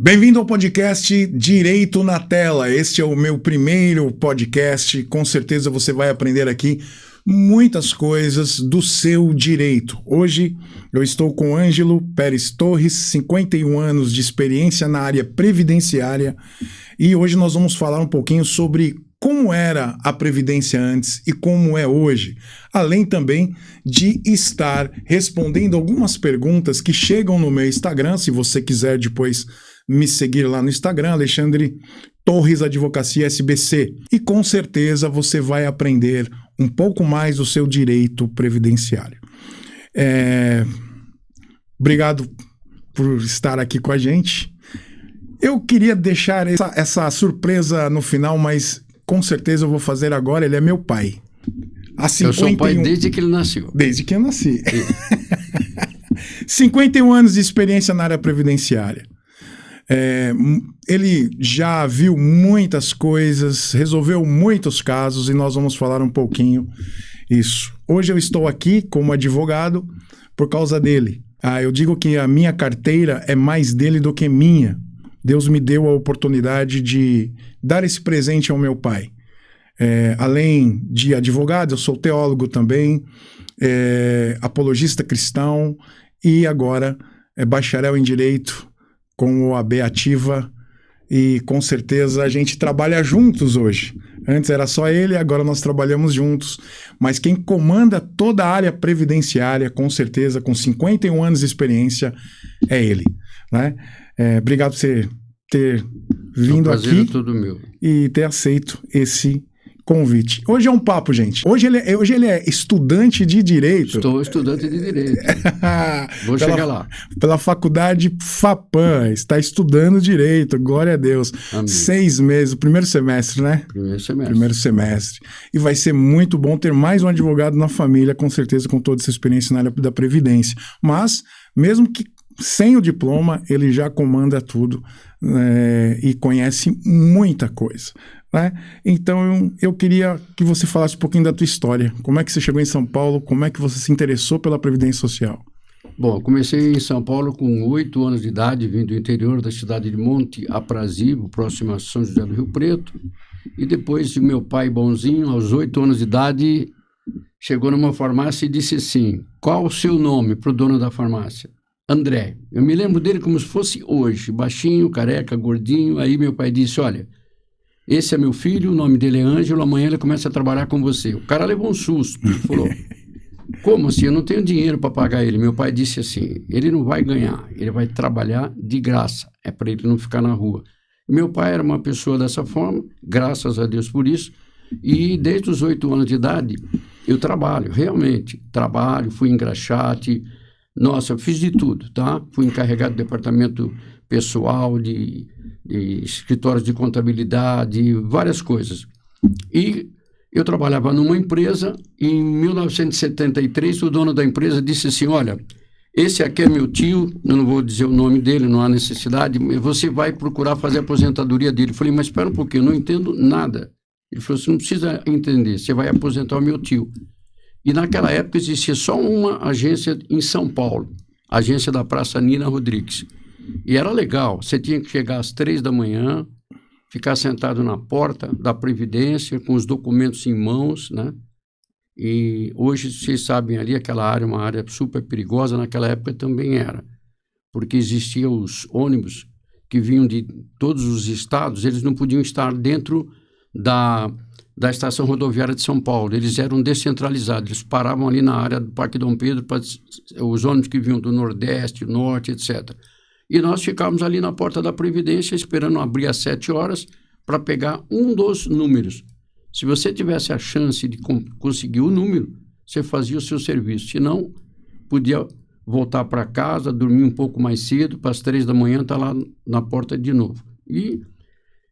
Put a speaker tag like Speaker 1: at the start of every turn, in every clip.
Speaker 1: Bem-vindo ao podcast Direito na Tela. Este é o meu primeiro podcast. Com certeza você vai aprender aqui muitas coisas do seu direito. Hoje eu estou com Ângelo Pérez Torres, 51 anos de experiência na área previdenciária, e hoje nós vamos falar um pouquinho sobre como era a Previdência antes e como é hoje, além também de estar respondendo algumas perguntas que chegam no meu Instagram. Se você quiser depois me seguir lá no Instagram, Alexandre Torres Advocacia SBC. E com certeza você vai aprender um pouco mais do seu direito previdenciário. Obrigado por estar aqui com a gente. Eu queria deixar essa surpresa no final, mas com certeza eu vou fazer agora. Ele é meu pai.
Speaker 2: Eu sou pai desde que ele nasceu.
Speaker 1: Desde que eu nasci. 51 anos de experiência na área previdenciária. Ele já viu muitas coisas, resolveu muitos casos e nós vamos falar um pouquinho isso. Hoje eu estou aqui como advogado por causa dele. Eu digo que a minha carteira é mais dele do que minha. Deus me deu a oportunidade de dar esse presente ao meu pai. Além de advogado, eu sou teólogo também, apologista cristão e agora bacharel em Direito com a OAB ativa, e com certeza a gente trabalha juntos hoje. Antes era só ele, agora nós trabalhamos juntos, mas quem comanda toda a área previdenciária, com certeza, com 51 anos de experiência, é ele, né? Obrigado por você ter vindo aqui
Speaker 2: É todo meu.
Speaker 1: E ter aceito esse convite. Hoje é um papo, gente. Hoje ele é estudante de Direito.
Speaker 2: Estou estudante de Direito. Vou chegar lá.
Speaker 1: Pela faculdade FAPAM. Está estudando Direito. Glória a Deus.
Speaker 2: Amém.
Speaker 1: 6 meses. Primeiro semestre, né? Primeiro semestre. E vai ser muito bom ter mais um advogado na família, com certeza, com toda essa experiência na área da Previdência. Mas, mesmo que sem o diploma, ele já comanda tudo, e conhece muita coisa, né? Então eu queria que você falasse um pouquinho da tua história. Como é que você chegou em São Paulo? Como é que você se interessou pela Previdência Social?
Speaker 2: Bom, eu comecei em São Paulo com 8 anos de idade, vim do interior da cidade de Monte Aprazível, próximo a São José do Rio Preto, e depois de meu pai bonzinho, aos 8 anos de idade, chegou numa farmácia e disse assim: qual o seu nome para o dono da farmácia? André. Eu me lembro dele como se fosse hoje, baixinho, careca, gordinho. Aí meu pai disse: olha, esse é meu filho, o nome dele é Ângelo, amanhã ele começa a trabalhar com você. O cara levou um susto, ele falou: como assim? Eu não tenho dinheiro para pagar ele. Meu pai disse assim: ele não vai ganhar, ele vai trabalhar de graça, é para ele não ficar na rua. Meu pai era uma pessoa dessa forma, graças a Deus por isso, e desde os 8 anos de idade eu trabalho, realmente, fui engraxate. Nossa, eu fiz de tudo, tá? Fui encarregado do departamento pessoal, de escritórios de contabilidade, várias coisas. E eu trabalhava numa empresa, e em 1973 o dono da empresa disse assim: olha, esse aqui é meu tio, eu não vou dizer o nome dele, não há necessidade, você vai procurar fazer a aposentadoria dele. Eu falei: mas espera um pouquinho, eu não entendo nada. Ele falou: você não precisa entender, você vai aposentar o meu tio. E naquela época existia só uma agência em São Paulo, a agência da Praça Nina Rodrigues. E era legal, você tinha que chegar às 3 da manhã, ficar sentado na porta da Previdência, com os documentos em mãos, né? E hoje, vocês sabem ali, aquela área é uma área super perigosa, naquela época também era. Porque existiam os ônibus que vinham de todos os estados, eles não podiam estar dentro da estação rodoviária de São Paulo, eles eram descentralizados, eles paravam ali na área do Parque Dom Pedro, os ônibus que vinham do Nordeste, Norte, etc. E nós ficávamos ali na porta da Previdência, esperando abrir às 7 horas, para pegar um dos números. Se você tivesse a chance de conseguir o número, você fazia o seu serviço, senão podia voltar para casa, dormir um pouco mais cedo, para as 3 da manhã estar lá na porta de novo. E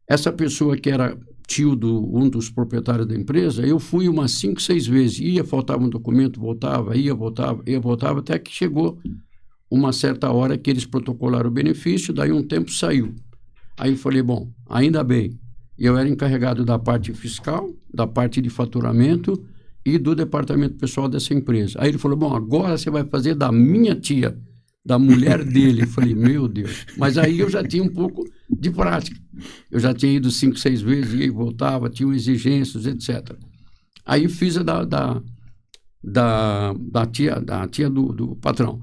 Speaker 2: essa pessoa que era tio de um dos proprietários da empresa, eu fui umas 5, 6 vezes, faltava um documento, voltava, voltava, até que chegou uma certa hora que eles protocolaram o benefício, daí um tempo saiu. Aí eu falei: bom, ainda bem, eu era encarregado da parte fiscal, da parte de faturamento e do departamento pessoal dessa empresa. Aí ele falou: bom, agora você vai fazer da minha tia. da mulher dele. Eu falei, meu Deus. Mas aí eu já tinha um pouco de prática. Eu já tinha ido 5, 6 vezes, ia e voltava, tinha exigências, etc. Aí fiz a da tia do patrão.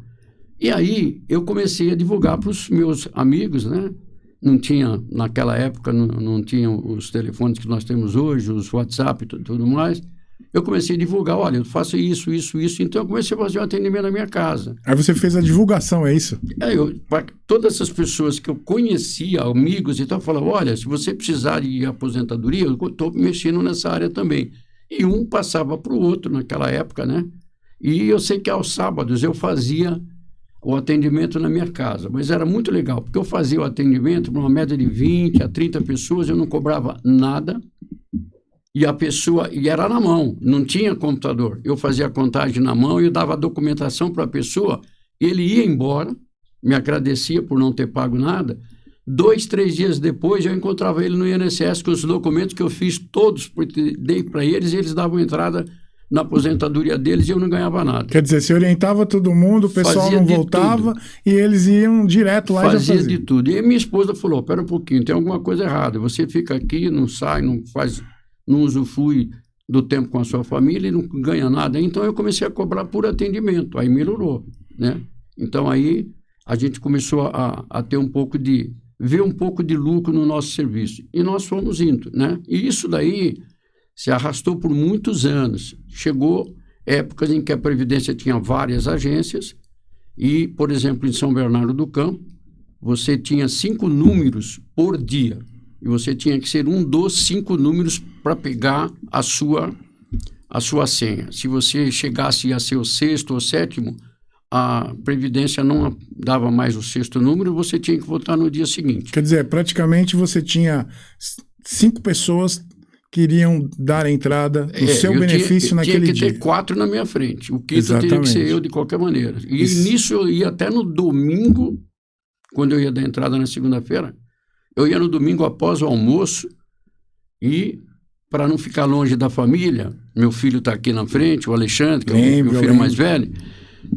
Speaker 2: E aí eu comecei a divulgar para os meus amigos, né? Não tinha, naquela época, não tinham os telefones que nós temos hoje, os WhatsApp e tudo mais. Eu comecei a divulgar, olha, eu faço isso, então eu comecei a fazer um atendimento na minha casa.
Speaker 1: Aí você fez a divulgação, é isso?
Speaker 2: Para todas essas pessoas que eu conhecia, amigos e tal, eu falava, olha, se você precisar de aposentadoria, eu estou mexendo nessa área também. E um passava para o outro naquela época, né? E eu sei que aos sábados eu fazia o atendimento na minha casa, mas era muito legal, porque eu fazia o atendimento para uma média de 20 a 30 pessoas, eu não cobrava nada, e a pessoa, e era na mão, não tinha computador, eu fazia a contagem na mão e eu dava a documentação para a pessoa, ele ia embora, me agradecia por não ter pago nada, 2, 3 dias depois eu encontrava ele no INSS com os documentos que eu fiz todos, dei para eles e eles davam entrada na aposentadoria deles e eu não ganhava nada.
Speaker 1: Quer dizer, você orientava todo mundo, o pessoal não voltava e eles iam direto lá e já faziam.
Speaker 2: Fazia de tudo. E minha esposa falou, pera um pouquinho, tem alguma coisa errada. Você fica aqui, não sai, não usufrui do tempo com a sua família e não ganha nada. Então eu comecei a cobrar por atendimento, aí melhorou, né? Então aí a gente começou a ter ver um pouco de lucro no nosso serviço. E nós fomos indo, né? E isso daí se arrastou por muitos anos. Chegou épocas em que a Previdência tinha várias agências e, por exemplo, em São Bernardo do Campo, você tinha 5 números por dia e você tinha que ser um dos 5 números para pegar a sua senha. Se você chegasse a ser o 6º ou 7º, a Previdência não dava mais o 6º número, você tinha que votar no dia seguinte.
Speaker 1: Quer dizer, praticamente você tinha 5 pessoas queriam dar entrada no seu benefício naquele dia.
Speaker 2: Tinha que ter 4 na minha frente. O quinto teria que ser eu de qualquer maneira. E nisso eu ia até no domingo, quando eu ia dar entrada na segunda-feira, eu ia no domingo após o almoço e, para não ficar longe da família, meu filho está aqui na frente, o Alexandre, que é o meu filho mais velho,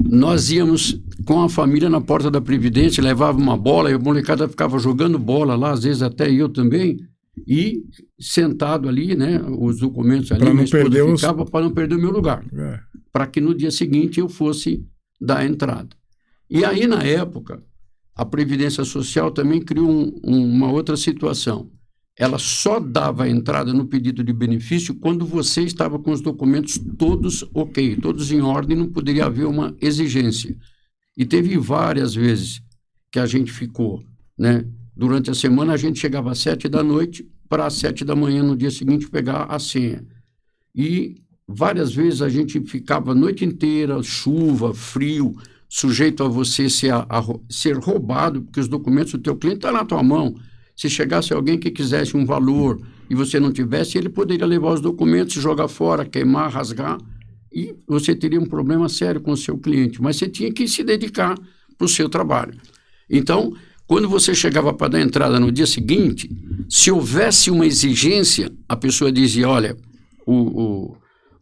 Speaker 2: nós íamos com a família na porta da Previdência, levava uma bola e a molecada ficava jogando bola lá, às vezes até eu também, e sentado ali, né, os documentos ali, minha esposa ficava para não perder o meu lugar, para que no dia seguinte eu fosse dar a entrada. E aí, na época, a Previdência Social também criou uma outra situação. Ela só dava a entrada no pedido de benefício quando você estava com os documentos todos ok, todos em ordem, não poderia haver uma exigência. E teve várias vezes que a gente ficou, né? Durante a semana, a gente chegava às 7 da noite para às 7 da manhã no dia seguinte pegar a senha. E várias vezes a gente ficava a noite inteira, chuva, frio, sujeito a você ser roubado, porque os documentos do teu cliente estão na tua mão. Se chegasse alguém que quisesse um valor e você não tivesse, ele poderia levar os documentos, jogar fora, queimar, rasgar, e você teria um problema sério com o seu cliente. Mas você tinha que se dedicar para o seu trabalho. Então, quando você chegava para dar entrada no dia seguinte, se houvesse uma exigência, a pessoa dizia, olha, o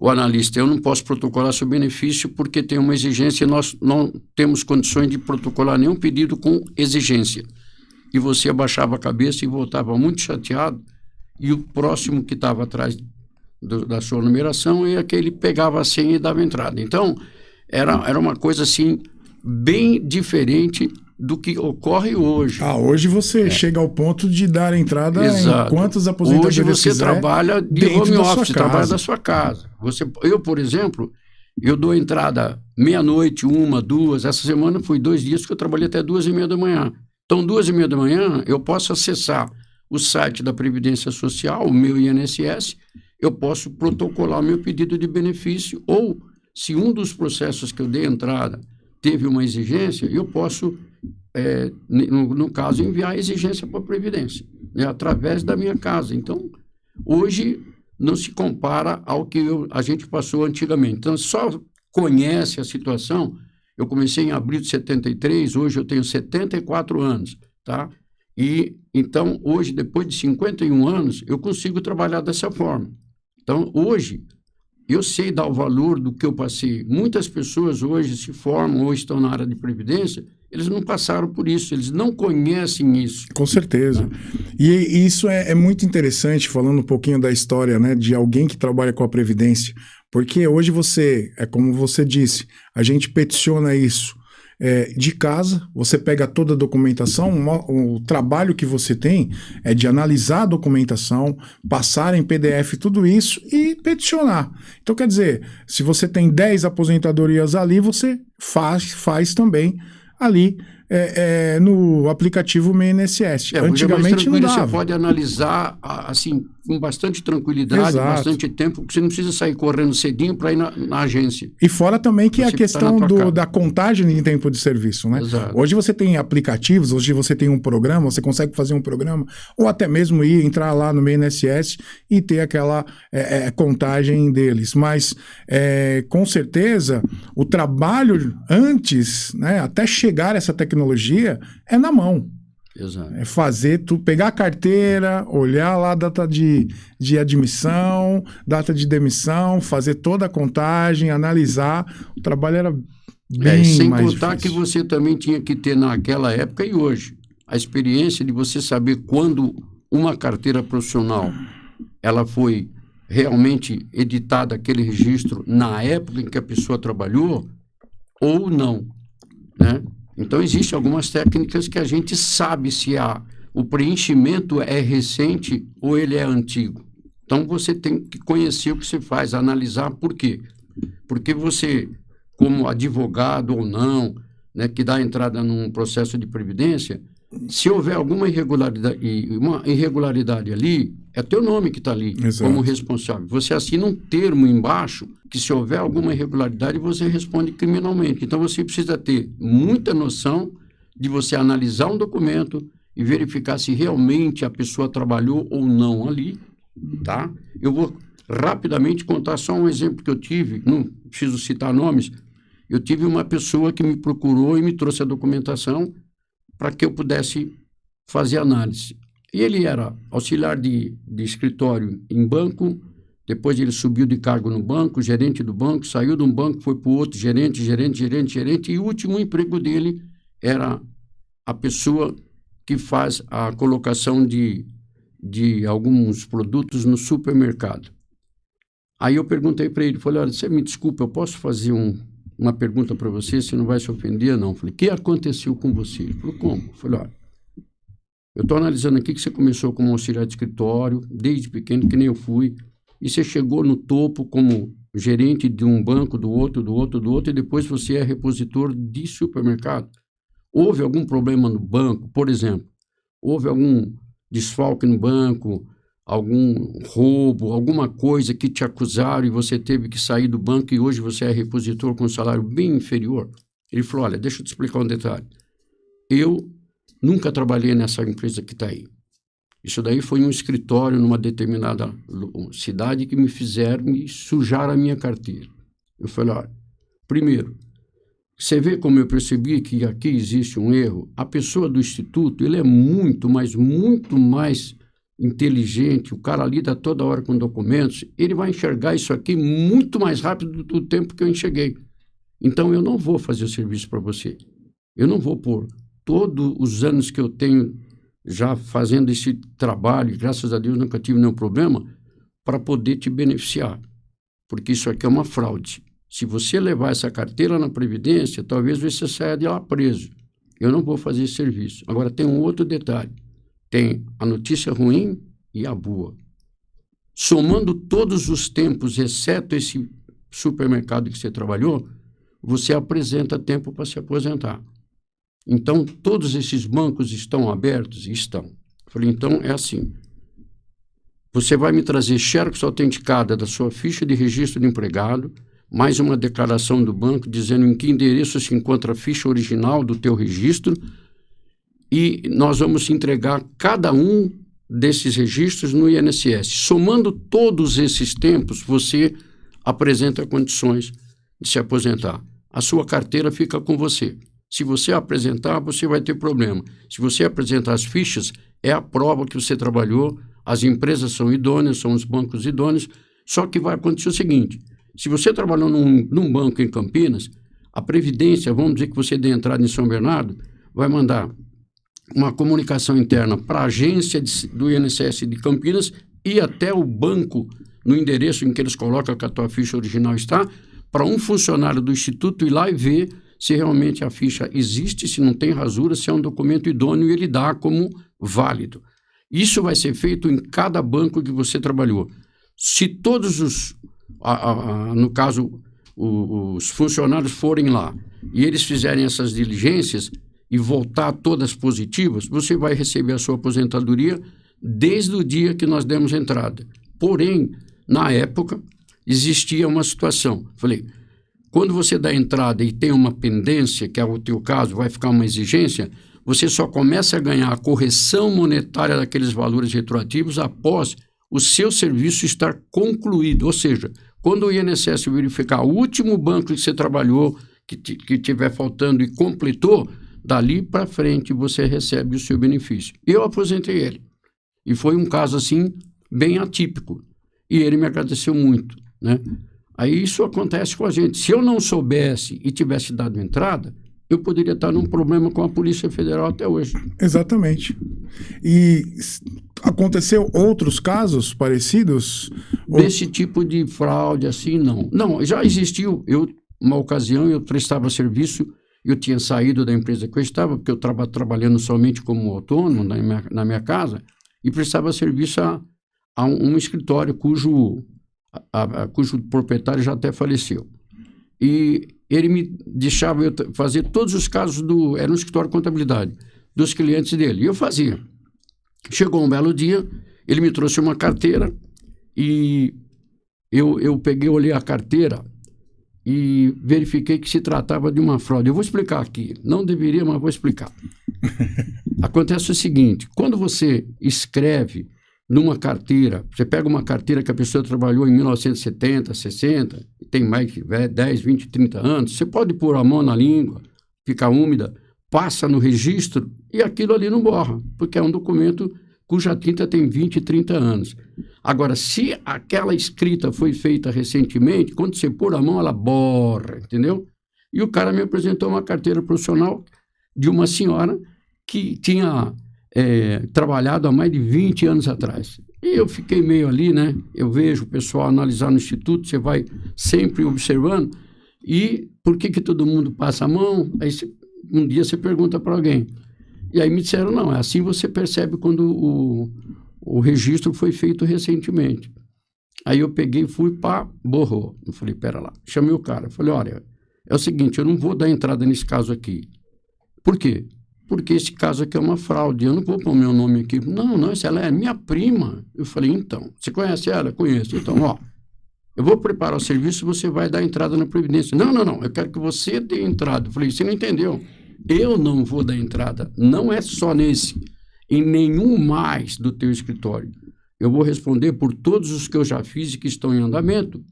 Speaker 2: analista, eu não posso protocolar seu benefício porque tem uma exigência e nós não temos condições de protocolar nenhum pedido com exigência. E você abaixava a cabeça e voltava muito chateado, e o próximo que estava atrás da sua numeração é aquele que pegava a senha e dava entrada. Então, era uma coisa assim, bem diferente do que ocorre hoje.
Speaker 1: Hoje você chega ao ponto de dar entrada em quantas aposentadorias
Speaker 2: hoje você trabalha de home office, trabalha da sua casa. Eu, por exemplo, eu dou entrada meia-noite, 1, 2, essa semana foi 2 dias que eu trabalhei até 2h30 da manhã. Então, 2h30 da manhã, eu posso acessar o site da Previdência Social, o meu INSS, eu posso protocolar meu pedido de benefício, ou, se um dos processos que eu dei entrada teve uma exigência, eu posso, no caso, enviar a exigência para a Previdência, né, através da minha casa. Então, hoje, não se compara ao que a gente passou antigamente. Então, só conhece a situação. Eu comecei em abril de 73, hoje eu tenho 74 anos, tá? E, então, hoje, depois de 51 anos, eu consigo trabalhar dessa forma. Então, hoje, eu sei dar o valor do que eu passei. Muitas pessoas hoje se formam ou estão na área de previdência, eles não passaram por isso, eles não conhecem isso.
Speaker 1: Com certeza. E isso é muito interessante, falando um pouquinho da história, né, de alguém que trabalha com a Previdência. Porque hoje como você disse, a gente peticiona isso de casa, você pega toda a documentação, o trabalho que você tem é de analisar a documentação, passar em PDF tudo isso e peticionar. Então, quer dizer, se você tem 10 aposentadorias ali, você faz também ali no aplicativo MNSS. Antigamente não dava.
Speaker 2: Você pode analisar assim com bastante tranquilidade,
Speaker 1: Exato.
Speaker 2: bastante tempo, porque você não precisa sair correndo cedinho para ir na agência.
Speaker 1: E fora também que
Speaker 2: você
Speaker 1: a questão da contagem de tempo de serviço, né?
Speaker 2: Exato.
Speaker 1: Hoje você tem aplicativos, hoje você tem um programa, você consegue fazer um programa, ou até mesmo entrar lá no MNSS e ter aquela contagem deles. Mas, com certeza, o trabalho antes, né, até chegar essa tecnologia, é na mão.
Speaker 2: Exato.
Speaker 1: É fazer pegar a carteira, olhar lá a data de admissão, data de demissão, fazer toda a contagem, analisar. O trabalho era bem
Speaker 2: sem
Speaker 1: mais
Speaker 2: contar
Speaker 1: difícil.
Speaker 2: que você também tinha que ter naquela época e hoje a experiência de você saber quando uma carteira profissional ela foi realmente editada aquele registro na época em que a pessoa trabalhou ou não, né? Então, existem algumas técnicas que a gente sabe se o preenchimento é recente ou ele é antigo. Então, você tem que conhecer o que você faz, analisar por quê. Porque você, como advogado ou não, né, que dá entrada num processo de previdência, se houver alguma irregularidade ali, é teu nome que está ali. Exato. Como responsável. Você assina um termo embaixo que se houver alguma irregularidade, você responde criminalmente. Então, você precisa ter muita noção de você analisar um documento e verificar se realmente a pessoa trabalhou ou não ali, tá? Eu vou rapidamente contar só um exemplo que eu tive, não preciso citar nomes. Eu tive uma pessoa que me procurou e me trouxe a documentação para que eu pudesse fazer análise. E ele era auxiliar de escritório em banco, depois ele subiu de cargo no banco, gerente do banco, saiu de um banco, foi para o outro, gerente, e o último emprego dele era a pessoa que faz a colocação de alguns produtos no supermercado. Aí eu perguntei para ele, falei, olha, você me desculpa, eu posso fazer uma pergunta para você, você não vai se ofender, não? Falei, o que aconteceu com você? Ele falou, como? Falei, olha, eu estou analisando aqui que você começou como auxiliar de escritório, desde pequeno, que nem eu fui, e você chegou no topo como gerente de um banco, do outro, e depois você é repositor de supermercado. Houve algum problema no banco, por exemplo? Houve algum desfalque no banco, algum roubo, alguma coisa que te acusaram e você teve que sair do banco e hoje você é repositor com um salário bem inferior? Ele falou, olha, deixa eu te explicar um detalhe. Eu nunca trabalhei nessa empresa que está aí. Isso daí foi um escritório numa determinada cidade que me fizeram e sujaram a minha carteira. Eu falei, olha, primeiro, você vê como eu percebi que aqui existe um erro? A pessoa do instituto, ele é muito mais inteligente, o cara lida toda hora com documentos, ele vai enxergar isso aqui muito mais rápido do tempo que eu enxerguei. Então, eu não vou fazer o serviço para você. Eu não vou pôr todos os anos que eu tenho já fazendo esse trabalho, graças a Deus nunca tive nenhum problema, para poder te beneficiar. Porque isso aqui é uma fraude. Se você levar essa carteira na Previdência, talvez você saia de lá preso. Eu não vou fazer esse serviço. Agora, tem um outro detalhe. Tem a notícia ruim e a boa. Somando todos os tempos, exceto esse supermercado que você trabalhou, você apresenta tempo para se aposentar. Então, todos esses bancos estão abertos? Estão. Falei, então é assim. Você vai me trazer xerox autenticada da sua ficha de registro de empregado, mais uma declaração do banco dizendo em que endereço se encontra a ficha original do teu registro e nós vamos entregar cada um desses registros no INSS. Somando todos esses tempos, você apresenta condições de se aposentar. A sua carteira fica com você. Se você apresentar, você vai ter problema. Se você apresentar as fichas, é a prova que você trabalhou, as empresas são idôneas, são os bancos idôneos, só que vai acontecer o seguinte, Se você trabalhou num banco em Campinas, a Previdência, vamos dizer que você dê entrada em São Bernardo, vai mandar uma comunicação interna para a agência do INSS de Campinas e até o banco, no endereço em que eles colocam que a tua ficha original está, para um funcionário do Instituto ir lá e ver se realmente a ficha existe, se não tem rasura, se é um documento idôneo e ele dá como válido. Isso vai ser feito em cada banco que você trabalhou. Se todos no caso, os funcionários forem lá e eles fizerem essas diligências e voltar todas positivas, você vai receber a sua aposentadoria desde o dia que nós demos entrada. Porém, na época, existia uma situação. Falei, quando você dá entrada e tem uma pendência, que é o teu caso, vai ficar uma exigência, você só começa a ganhar a correção monetária daqueles valores retroativos após o seu serviço estar concluído. Ou seja, quando o INSS verificar o último banco que você trabalhou, que tiver faltando e completou, dali para frente você recebe o seu benefício. Eu aposentei ele. E foi um caso assim, bem atípico. E ele me agradeceu muito, né? Aí isso acontece com a gente. Se eu não soubesse e tivesse dado entrada, eu poderia estar num problema com a Polícia Federal até hoje.
Speaker 1: Exatamente. E aconteceu outros casos parecidos?
Speaker 2: Desse tipo de fraude, assim, não. Não, já existiu. Uma ocasião, eu prestava serviço, eu tinha saído da empresa que eu estava, porque eu estava trabalhando somente como autônomo na minha casa, e prestava serviço a um escritório cujo proprietário já até faleceu. E ele me deixava eu fazer todos os casos era um escritório de contabilidade, dos clientes dele. E eu fazia. Chegou um belo dia, ele me trouxe uma carteira e eu peguei, olhei a carteira e verifiquei que se tratava de uma fraude. Eu vou explicar aqui. Não deveria, mas vou explicar. Acontece o seguinte, quando você escreve numa carteira, você pega uma carteira que a pessoa trabalhou em 1970, 60, tem mais de 10, 20, 30 anos, você pode pôr a mão na língua, fica úmida, passa no registro e aquilo ali não borra, porque é um documento cuja tinta tem 20, 30 anos. Agora, se aquela escrita foi feita recentemente, quando você pôr a mão, ela borra, entendeu? E o cara me apresentou uma carteira profissional de uma senhora que tinha trabalhado há mais de 20 anos atrás. E eu fiquei meio ali, né? Eu vejo o pessoal analisar no instituto, você vai sempre observando, e por que todo mundo passa a mão? Aí um dia você pergunta para alguém. E aí me disseram, não, é assim você percebe quando o registro foi feito recentemente. Aí eu peguei e fui, borrou. Eu falei, pera lá. Chamei o cara. Falei, olha, é o seguinte, eu não vou dar entrada nesse caso aqui. Por quê? Porque esse caso aqui é uma fraude, eu não vou pôr o meu nome aqui. Não, ela é minha prima. Eu falei, então, você conhece ela? Conheço. Então, ó, eu vou preparar o serviço, você vai dar entrada na Previdência. Não, eu quero que você dê entrada. Eu falei, você não entendeu? Eu não vou dar entrada, não é só nesse, em nenhum mais do teu escritório. Eu vou responder por todos os que eu já fiz e que estão em andamento,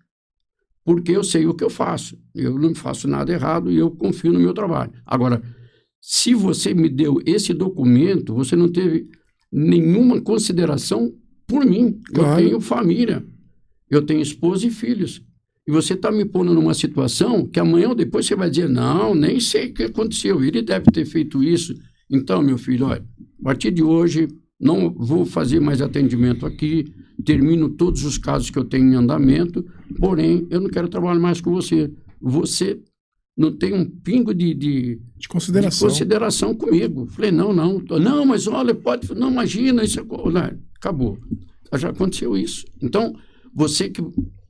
Speaker 2: porque eu sei o que eu faço. Eu não faço nada errado e eu confio no meu trabalho. Agora, se você me deu esse documento, você não teve nenhuma consideração por mim. Claro. Eu tenho família, eu tenho esposa e filhos. E você está me pondo numa situação que amanhã ou depois você vai dizer, não, nem sei o que aconteceu, ele deve ter feito isso. Então, meu filho, olha, a partir de hoje, não vou fazer mais atendimento aqui, termino todos os casos que eu tenho em andamento, porém, eu não quero trabalhar mais com você. Você não tem um pingo de consideração comigo. Falei, não, mas olha, pode, não, imagina, isso acabou. Já aconteceu isso. Então, você que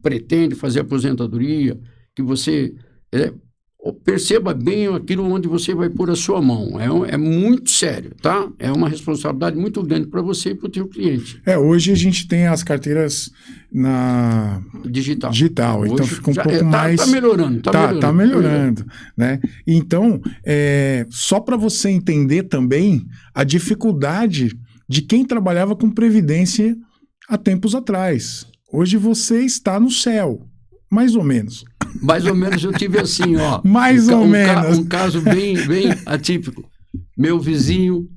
Speaker 2: pretende fazer aposentadoria, que você perceba bem aquilo onde você vai pôr a sua mão. É muito sério, tá? É uma responsabilidade muito grande para você e para o teu cliente.
Speaker 1: Hoje a gente tem as carteiras na digital, então fica um pouco mais... Está melhorando. Está melhorando, né? Então, só para você entender também a dificuldade de quem trabalhava com previdência há tempos atrás. Hoje você está no céu, mais ou menos.
Speaker 2: Mais ou menos eu tive assim, ó.
Speaker 1: Mais ou menos.
Speaker 2: Um caso bem atípico. Meu vizinho,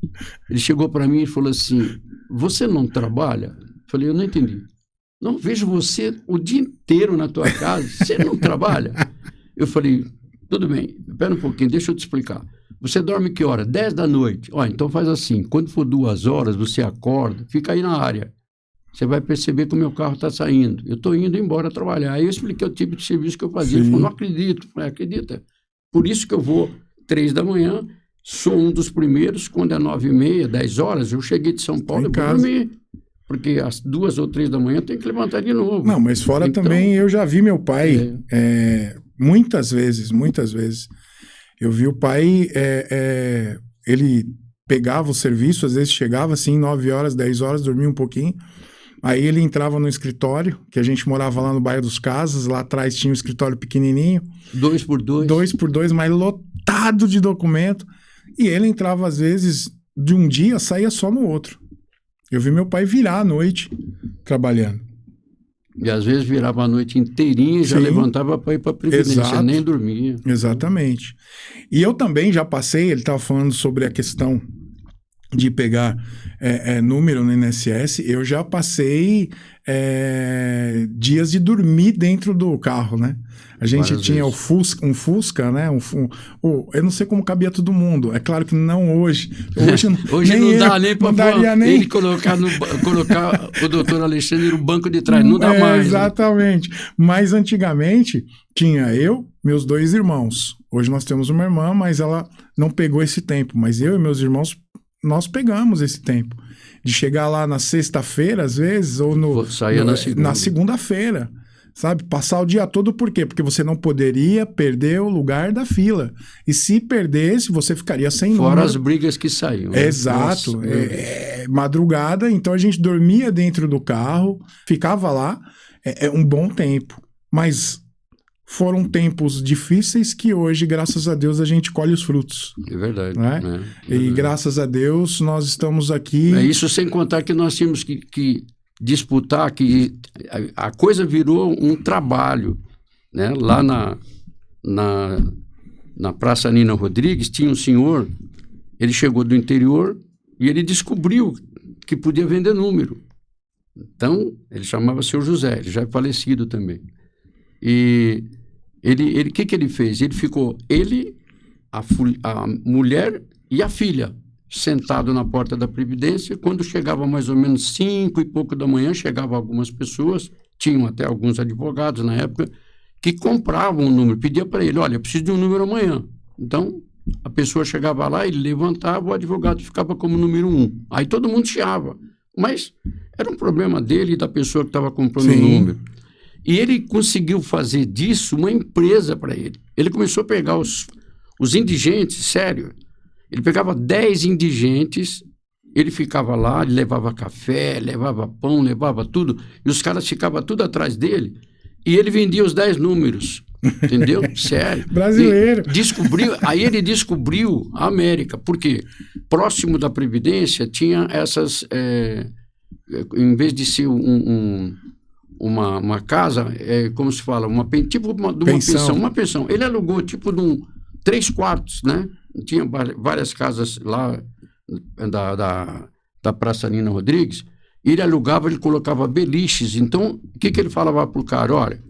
Speaker 2: ele chegou para mim e falou assim, você não trabalha? Eu falei, eu não entendi. Não, vejo você o dia inteiro na tua casa, você não trabalha? Eu falei, tudo bem, espera um pouquinho, deixa eu te explicar. Você dorme que hora? 10 da noite. Ó, então faz assim, quando for 2 horas, você acorda, fica aí na área. Você vai perceber que o meu carro está saindo. Eu estou indo embora trabalhar. Aí eu expliquei o tipo de serviço que eu fazia. Ele falou, não acredito. Eu falei, acredita. Por isso que eu vou 3 da manhã, sou um dos primeiros, quando é 9h30, 10 horas, eu cheguei de São Paulo e vou dormir. Porque às 2 ou 3 da manhã eu tenho que levantar de novo.
Speaker 1: Não, mas fora então, também eu já vi meu pai muitas vezes. Eu vi o pai, ele pegava o serviço, às vezes chegava assim 9 horas, 10 horas, dormia um pouquinho. Aí ele entrava no escritório, que a gente morava lá no bairro dos Casas, lá atrás tinha um escritório pequenininho.
Speaker 2: 2x2.
Speaker 1: 2x2, mas lotado de documento. E ele entrava às vezes de um dia, saía só no outro. Eu vi meu pai virar à noite trabalhando.
Speaker 2: E às vezes virava a noite inteirinha e já levantava para ir para a Previdência, nem dormia.
Speaker 1: Exatamente. E eu também já passei, ele estava falando sobre a questão de pegar número no INSS, eu já passei dias de dormir dentro do carro, né? A gente tinha um Fusca, né? Eu não sei como cabia todo mundo. É claro que não hoje.
Speaker 2: Hoje não dá nem para ele colocar o doutor Alexandre no banco de trás. Não dá mais.
Speaker 1: Exatamente. Né? Mas antigamente tinha eu, meus 2 irmãos. Hoje nós temos uma irmã, mas ela não pegou esse tempo. Mas eu e meus irmãos, nós pegamos esse tempo. De chegar lá na sexta-feira, às vezes, ou na segunda-feira. Sabe? Passar o dia todo, por quê? Porque você não poderia perder o lugar da fila. E se perdesse, você ficaria sem número.
Speaker 2: Fora as brigas que saíam. Né?
Speaker 1: Exato. Madrugada, então a gente dormia dentro do carro, ficava lá um bom tempo. Mas foram tempos difíceis que hoje, graças a Deus, a gente colhe os frutos.
Speaker 2: É verdade.
Speaker 1: Né? E graças a Deus, nós estamos aqui...
Speaker 2: Isso sem contar que nós tínhamos que disputar, que a coisa virou um trabalho, né? Lá na Praça Nina Rodrigues tinha um senhor, ele chegou do interior e ele descobriu que podia vender número. Então, ele chamava Seu José, ele já é falecido também. E ele que ele fez? Ele ficou, a mulher e a filha, sentado na porta da Previdência. Quando chegava mais ou menos 5 e pouco da manhã, chegavam algumas pessoas, tinham até alguns advogados na época, que compravam um número, pedia para ele, olha, eu preciso de um número amanhã. Então, a pessoa chegava lá, ele levantava, o advogado ficava como número 1. Aí todo mundo chiava. Mas era um problema dele e da pessoa que estava comprando o número. E ele conseguiu fazer disso uma empresa para ele. Ele começou a pegar os indigentes, sério. Ele pegava 10 indigentes, ele ficava lá, ele levava café, levava pão, levava tudo, e os caras ficavam tudo atrás dele, e ele vendia os 10 números, entendeu? Sério.
Speaker 1: Brasileiro.
Speaker 2: Aí ele descobriu a América, porque próximo da Previdência tinha essas, em vez de ser uma casa, como se fala, tipo de uma pensão. Uma pensão. Ele alugou tipo de 3 quartos, né? Tinha várias casas lá da Praça Nina Rodrigues. Ele alugava, ele colocava beliches. Então, o que ele falava para o cara? Olha,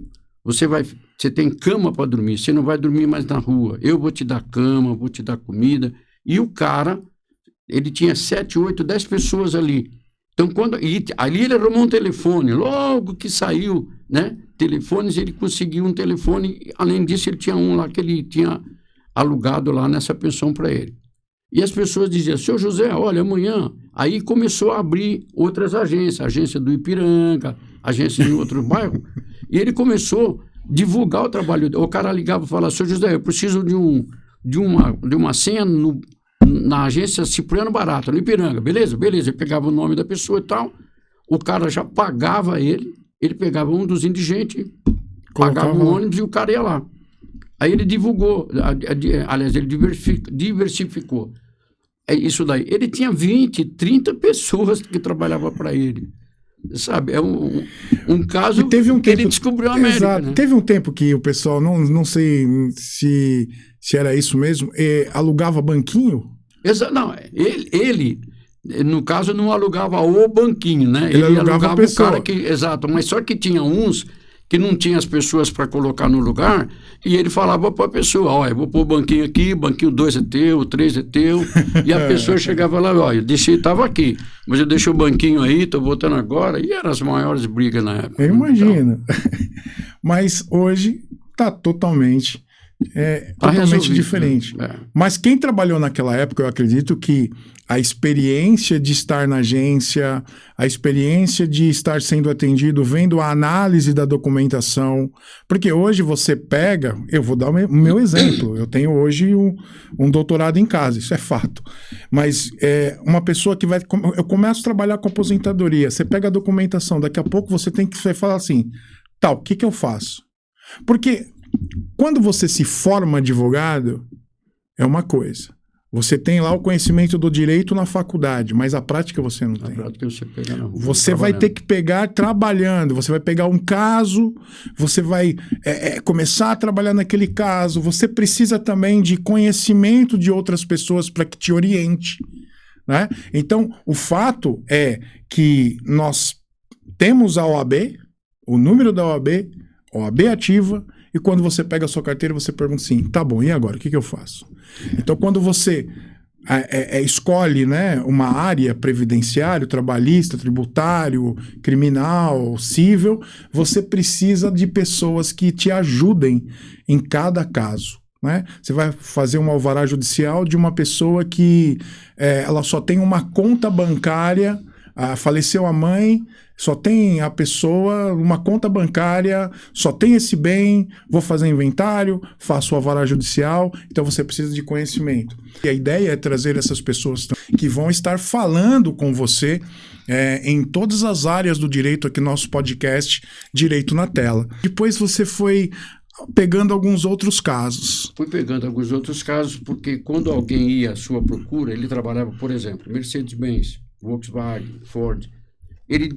Speaker 2: você tem cama para dormir, você não vai dormir mais na rua. Eu vou te dar cama, vou te dar comida. E o cara, ele tinha 7, 8, 10 pessoas ali. Então, ali ele arrumou um telefone. Logo que saiu, né, telefones, ele conseguiu um telefone. Além disso, ele tinha um lá que ele tinha alugado lá nessa pensão para ele. E as pessoas diziam, Seu José, olha, amanhã... Aí começou a abrir outras agências, agência do Ipiranga, agência em outro bairro, e ele começou a divulgar o trabalho. O cara ligava e falava, Seu José, eu preciso de uma senha na agência Cipriano Barata, no Ipiranga. Beleza? Beleza. Ele pegava o nome da pessoa e tal, o cara já pagava ele pegava um dos indigentes, pagava o ônibus e o cara ia lá. Aí ele divulgou, aliás, ele diversificou. É isso daí. Ele tinha 20, 30 pessoas que trabalhavam para ele. Sabe? É um caso que ele descobriu a América. Exato.
Speaker 1: Né? Teve um tempo que o pessoal, não sei se era isso mesmo, alugava banquinho?
Speaker 2: Não, ele No caso, não alugava o banquinho, né?
Speaker 1: Ele alugava a pessoa.
Speaker 2: O cara que... Exato, mas só que tinha uns que não tinha as pessoas para colocar no lugar, e ele falava para a pessoa, olha, eu vou pôr o banquinho aqui, banquinho 2 é teu, o 3 é teu, e a pessoa chegava lá, olha, eu deixei, estava aqui, mas eu deixei o banquinho aí, estou voltando agora, e eram as maiores brigas na época.
Speaker 1: Eu imagino. Então... Mas hoje está totalmente diferente.
Speaker 2: Né?
Speaker 1: Mas quem trabalhou naquela época, eu acredito que a experiência de estar na agência, a experiência de estar sendo atendido, vendo a análise da documentação, porque hoje você pega, eu vou dar o meu exemplo, eu tenho hoje um doutorado em casa, isso é fato, mas uma pessoa que eu começo a trabalhar com aposentadoria, você pega a documentação, daqui a pouco você tem que falar assim, o que eu faço? Porque quando você se forma advogado, é uma coisa. Você tem lá o conhecimento do direito na faculdade, mas a prática você não tem.
Speaker 2: A prática você pega na rua.
Speaker 1: Você vai ter que pegar trabalhando, você vai pegar um caso, você vai começar a trabalhar naquele caso, você precisa também de conhecimento de outras pessoas para que te oriente, né? Então, o fato é que nós temos a OAB, o número da OAB ativa, e quando você pega a sua carteira, você pergunta assim, tá bom, e agora? O que eu faço? Então, quando você escolhe, né, uma área previdenciário, trabalhista, tributário, criminal, civil, você precisa de pessoas que te ajudem em cada caso. Né? Você vai fazer um alvará judicial de uma pessoa que ela só tem uma conta bancária, faleceu a mãe, só tem a pessoa, uma conta bancária, só tem esse bem, vou fazer inventário, faço o alvará judicial, então você precisa de conhecimento. E a ideia é trazer essas pessoas que vão estar falando com você em todas as áreas do direito aqui no nosso podcast Direito na Tela. Depois você foi pegando alguns outros casos.
Speaker 2: Fui pegando alguns outros casos, porque quando alguém ia à sua procura, ele trabalhava, por exemplo, Mercedes-Benz, Volkswagen, Ford, ele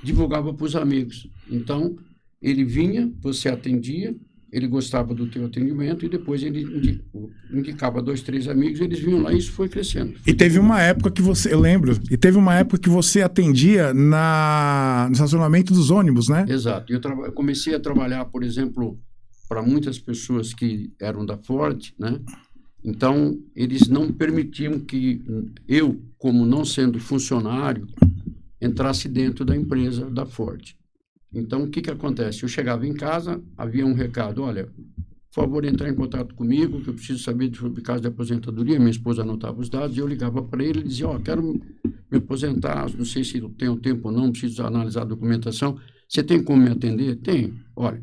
Speaker 2: divulgava para os amigos. Então, ele vinha, você atendia, ele gostava do teu atendimento e depois ele indicava 2, 3 amigos, eles vinham lá e isso foi crescendo.
Speaker 1: E teve uma época que eu lembro, que você atendia no estacionamento dos ônibus, né?
Speaker 2: Exato. Eu comecei a trabalhar, por exemplo, para muitas pessoas que eram da Ford, né? Então, eles não permitiam que eu, como não sendo funcionário, entrasse dentro da empresa da Ford. Então, o que acontece? Eu chegava em casa, havia um recado, olha, por favor, entrar em contato comigo, que eu preciso saber sobre o caso de aposentadoria. Minha esposa anotava os dados, e eu ligava para ele e dizia, quero me aposentar, não sei se eu tenho tempo ou não, preciso analisar a documentação. Você tem como me atender? Tem. Olha,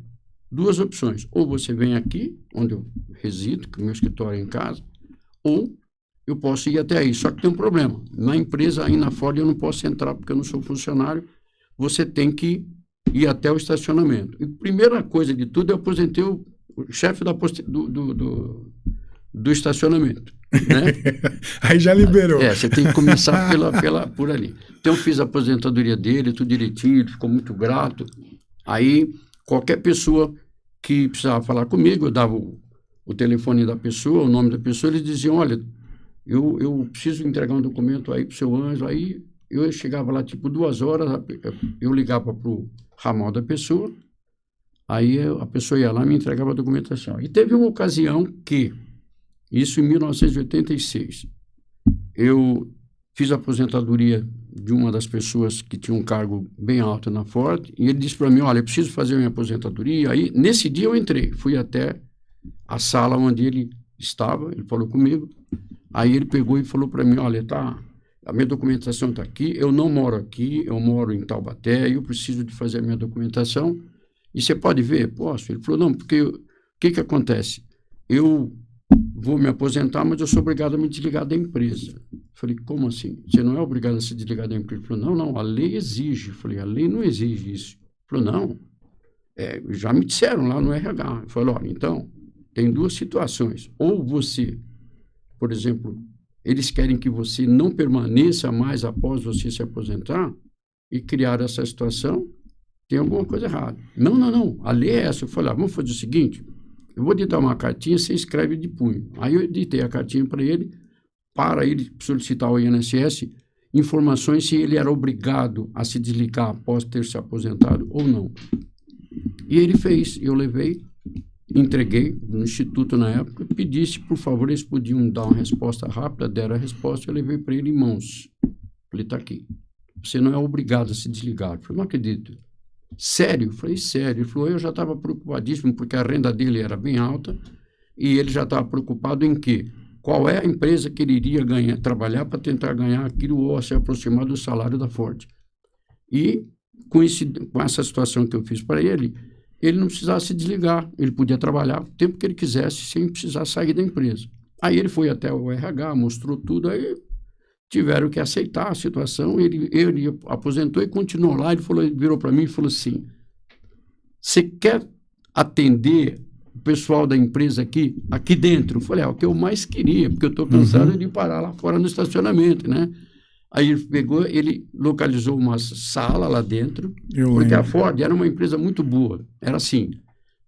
Speaker 2: 2 opções. Ou você vem aqui, onde eu resido, que o meu escritório é em casa, ou eu posso ir até aí. Só que tem um problema. Na empresa, aí na Ford, eu não posso entrar porque eu não sou funcionário. Você tem que ir até o estacionamento. E primeira coisa de tudo, eu aposentei o chefe do estacionamento. Né?
Speaker 1: Aí já liberou.
Speaker 2: Você tem que começar por ali. Então, eu fiz a aposentadoria dele, tudo direitinho, ele ficou muito grato. Aí, qualquer pessoa que precisava falar comigo, eu dava o telefone da pessoa, o nome da pessoa, eles diziam, olha, eu preciso entregar um documento aí para o seu Anjo. Aí eu chegava lá, tipo, 2 horas, eu ligava para o ramal da pessoa, aí a pessoa ia lá e me entregava a documentação. E teve uma ocasião que, isso em 1986, eu fiz a aposentadoria de uma das pessoas que tinha um cargo bem alto na Ford, e ele disse para mim, olha, eu preciso fazer a minha aposentadoria. Aí, nesse dia eu entrei, fui até a sala onde ele estava, ele falou comigo, aí ele pegou e falou para mim, olha, a minha documentação está aqui, eu não moro aqui, eu moro em Taubaté, eu preciso de fazer a minha documentação, e você pode ver? Posso? Ele falou, não, porque o que acontece? Eu vou me aposentar, mas eu sou obrigado a me desligar da empresa. Eu falei, como assim? Você não é obrigado a se desligar da empresa? Ele falou, não, a lei exige. Eu falei, a lei não exige isso. Ele falou, não, já me disseram lá no RH. Eu falei, olha, então, tem 2 situações. Ou você, por exemplo, eles querem que você não permaneça mais após você se aposentar e criar essa situação, tem alguma coisa errada. Não, a lei é essa. Eu falei, vamos fazer o seguinte, eu vou ditar uma cartinha, você escreve de punho. Aí eu ditei a cartinha para ele solicitar ao INSS informações se ele era obrigado a se desligar após ter se aposentado ou não. E ele fez, eu levei, entreguei no instituto na época, pedi se, por favor, eles podiam dar uma resposta rápida, deram a resposta, eu levei para ele em mãos. Ele está aqui. Você não é obrigado a se desligar. Eu falei, não acredito. Sério? Eu falei, sério. Ele falou, eu já estava preocupadíssimo, porque a renda dele era bem alta, e ele já estava preocupado em quê? Qual é a empresa que ele iria trabalhar para tentar ganhar aquilo ou se aproximar do salário da Ford. E, com essa situação que eu fiz para ele não precisava se desligar, ele podia trabalhar o tempo que ele quisesse, sem precisar sair da empresa. Aí ele foi até o RH, mostrou tudo, aí tiveram que aceitar a situação, ele aposentou e continuou lá, ele virou para mim e falou assim, você quer atender o pessoal da empresa aqui dentro? Eu falei, é o que eu mais queria, porque eu estou cansado de parar lá fora no estacionamento, né? Aí ele localizou uma sala lá dentro, porque a Ford era uma empresa muito boa. Era assim,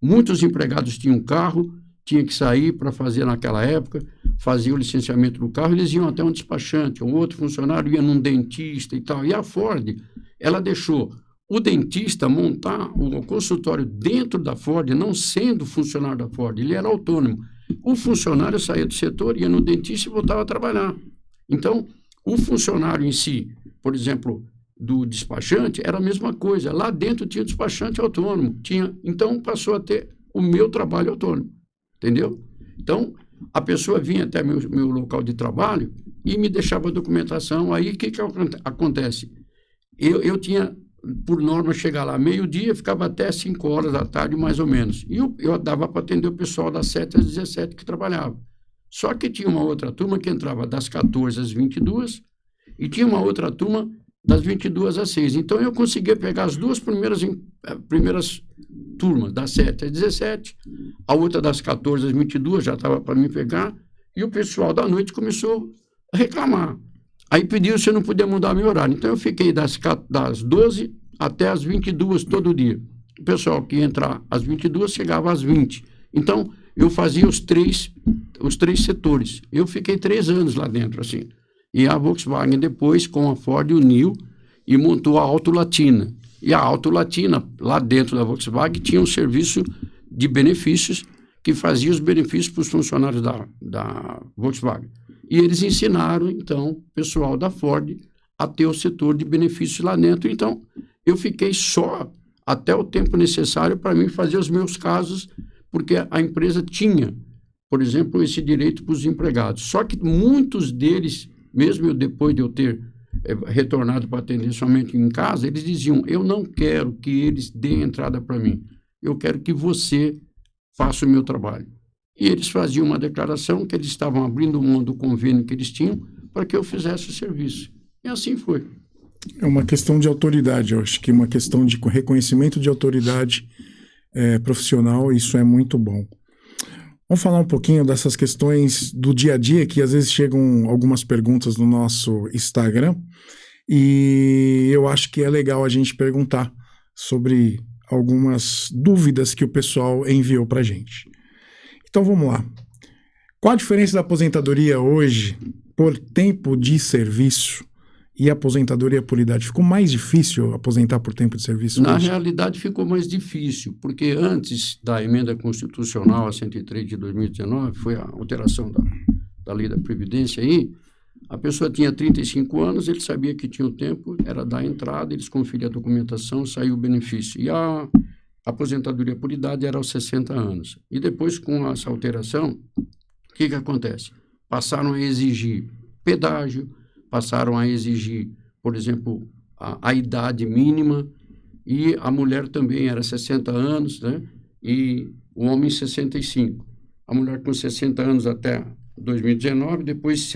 Speaker 2: muitos empregados tinham carro, tinha que sair para fazer naquela época, fazia o licenciamento do carro, eles iam até um despachante, um outro funcionário ia num dentista e tal. E a Ford, ela deixou o dentista montar o consultório dentro da Ford, não sendo funcionário da Ford, ele era autônomo. O funcionário saía do setor, ia no dentista e voltava a trabalhar. Então, o funcionário em si, por exemplo, do despachante, era a mesma coisa. Lá dentro tinha despachante autônomo. Então, passou a ter o meu trabalho autônomo. Entendeu? Então, a pessoa vinha até meu local de trabalho e me deixava a documentação. Aí, o que acontece? Eu tinha, por norma, chegar lá meio-dia, ficava até 5 horas da tarde, mais ou menos. E eu dava para atender o pessoal das 7 às 17 que trabalhava. Só que tinha uma outra turma que entrava das 14 às 22 e tinha uma outra turma das 22 às 6. Então, eu conseguia pegar as duas primeiras turmas, das 7 às 17, a outra das 14 às 22 já estava para me pegar, e o pessoal da noite começou a reclamar. Aí pediu se eu não podia mudar meu horário. Então, eu fiquei das 12 até às 22 todo dia. O pessoal que ia entrar às 22 chegava às 20. Então, eu fazia os três setores. Eu fiquei 3 anos lá dentro, assim. E a Volkswagen depois, com a Ford, uniu e montou a Auto Latina. E a Auto Latina, lá dentro da Volkswagen, tinha um serviço de benefícios que fazia os benefícios para os funcionários da Volkswagen. E eles ensinaram, então, o pessoal da Ford a ter o setor de benefícios lá dentro. Então, eu fiquei só até o tempo necessário para mim fazer os meus casos, porque a empresa tinha, por exemplo, esse direito para os empregados. Só que muitos deles, mesmo depois de eu ter retornado para atender somente em casa, eles diziam, eu não quero que eles deem entrada para mim, eu quero que você faça o meu trabalho. E eles faziam uma declaração que eles estavam abrindo mão do convênio que eles tinham para que eu fizesse o serviço. E assim foi.
Speaker 1: É uma questão de autoridade, eu acho que uma questão de reconhecimento de autoridade profissional, isso é muito bom. Vamos falar um pouquinho dessas questões do dia a dia, que às vezes chegam algumas perguntas no nosso Instagram, e eu acho que é legal a gente perguntar sobre algumas dúvidas que o pessoal enviou para a gente. Então vamos lá. Qual a diferença da aposentadoria hoje por tempo de serviço e aposentadoria por idade? Ficou mais difícil aposentar por tempo de serviço
Speaker 2: Na
Speaker 1: hoje?
Speaker 2: realidade, ficou mais difícil, porque antes da emenda constitucional a 103 de 2019, foi a alteração da lei da Previdência aí, a pessoa tinha 35 anos, ele sabia que tinha o tempo, era dar a entrada, eles conferiam a documentação, saiu o benefício. E a aposentadoria por idade era aos 60 anos. E depois, com essa alteração, o que acontece? Passaram a exigir pedágio, passaram a exigir, por exemplo, a idade mínima, e a mulher também era 60 anos, né? E o homem 65. A mulher com 60 anos até 2019, depois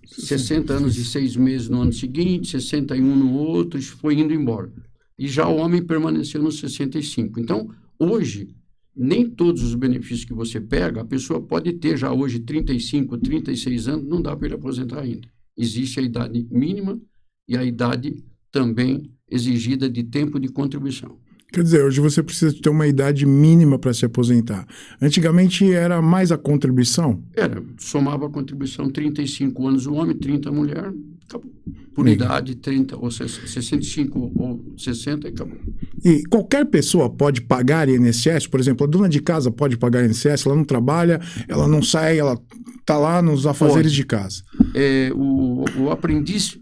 Speaker 2: 60 anos e 6 meses no ano seguinte, 61 no outro, foi indo embora. E já o homem permaneceu nos 65. Então, hoje, nem todos os benefícios que você pega, a pessoa pode ter já hoje 35, 36 anos, não dá para ele aposentar ainda. Existe a idade mínima e a idade também exigida de tempo de contribuição.
Speaker 1: Quer dizer, hoje você precisa ter uma idade mínima para se aposentar. Antigamente era mais a contribuição?
Speaker 2: Somava a contribuição 35 anos o homem, 30 a mulher, acabou. por idade, 30 ou 65 ou 60 e acabou.
Speaker 1: E qualquer pessoa pode pagar INSS? Por exemplo, a dona de casa pode pagar INSS, ela não trabalha, ela não sai, ela está lá nos afazeres de casa.
Speaker 2: O aprendiz,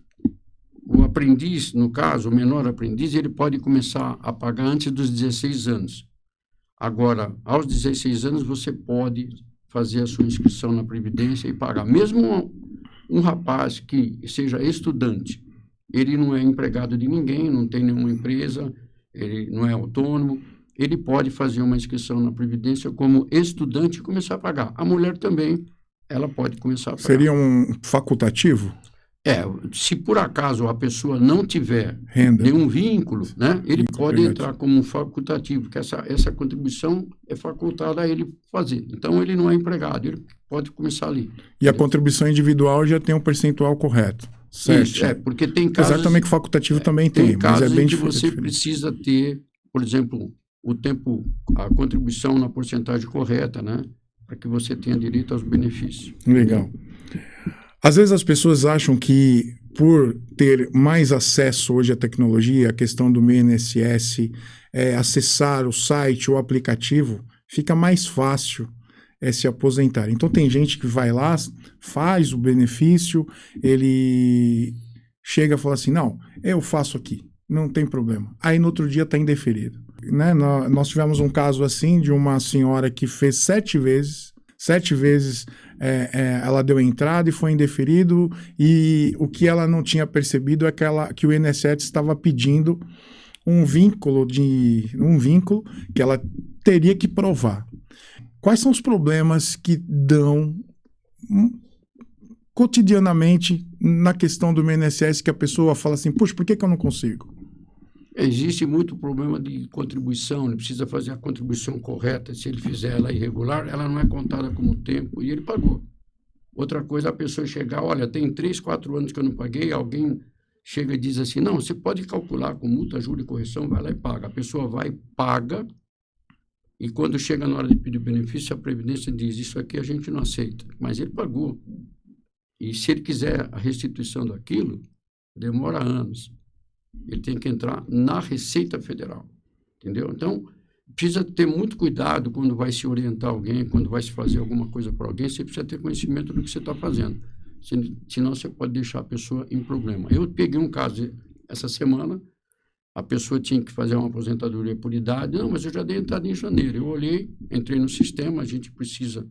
Speaker 2: no caso, o menor aprendiz, ele pode começar a pagar antes dos 16 anos. Agora, aos 16 anos, você pode fazer a sua inscrição na Previdência e pagar. Mesmo um rapaz que seja estudante, ele não é empregado de ninguém, não tem nenhuma empresa, ele não é autônomo, ele pode fazer uma inscrição na Previdência como estudante e começar a pagar. A mulher também, ela pode começar a pagar.
Speaker 1: Seria um facultativo?
Speaker 2: Se por acaso a pessoa não tiver
Speaker 1: renda,
Speaker 2: nenhum vínculo, né, ele pode entrar como um facultativo, que essa contribuição é facultada a ele fazer. Então, ele não é empregado, ele pode começar ali.
Speaker 1: E a contribuição individual já tem um percentual correto, certo?
Speaker 2: Isso, porque tem casos...
Speaker 1: Apesar também que o facultativo também tem, mas é bem diferente.
Speaker 2: Você precisa ter, por exemplo, a contribuição na porcentagem correta, né, para que você tenha direito aos benefícios.
Speaker 1: Legal. Às vezes as pessoas acham que por ter mais acesso hoje à tecnologia, a questão do meu INSS, acessar o site ou o aplicativo, fica mais fácil se aposentar. Então tem gente que vai lá, faz o benefício, ele chega e fala assim, não, eu faço aqui, não tem problema. Aí no outro dia está indeferido. Né? Nós tivemos um caso assim de uma senhora que fez 7 vezes ela deu entrada e foi indeferido, e o que ela não tinha percebido é que o INSS estava pedindo um vínculo que ela teria que provar. Quais são os problemas que dão cotidianamente na questão do INSS que a pessoa fala assim, puxa, por que eu não consigo?
Speaker 2: Existe muito problema de contribuição, ele precisa fazer a contribuição correta, se ele fizer ela irregular, ela não é contada como tempo e ele pagou. Outra coisa, a pessoa chegar, olha, tem 3, 4 anos que eu não paguei, alguém chega e diz assim, não, você pode calcular com multa, juros e correção, vai lá e paga. A pessoa vai, paga, e quando chega na hora de pedir o benefício, a Previdência diz, isso aqui a gente não aceita, mas ele pagou. E se ele quiser a restituição daquilo, demora anos. Ele tem que entrar na Receita Federal, entendeu? Então, precisa ter muito cuidado quando vai se orientar alguém, quando vai se fazer alguma coisa para alguém, você precisa ter conhecimento do que você está fazendo, senão você pode deixar a pessoa em problema. Eu peguei um caso essa semana, a pessoa tinha que fazer uma aposentadoria por idade, não, mas eu já dei entrada em janeiro. Eu olhei, entrei no sistema, a gente precisa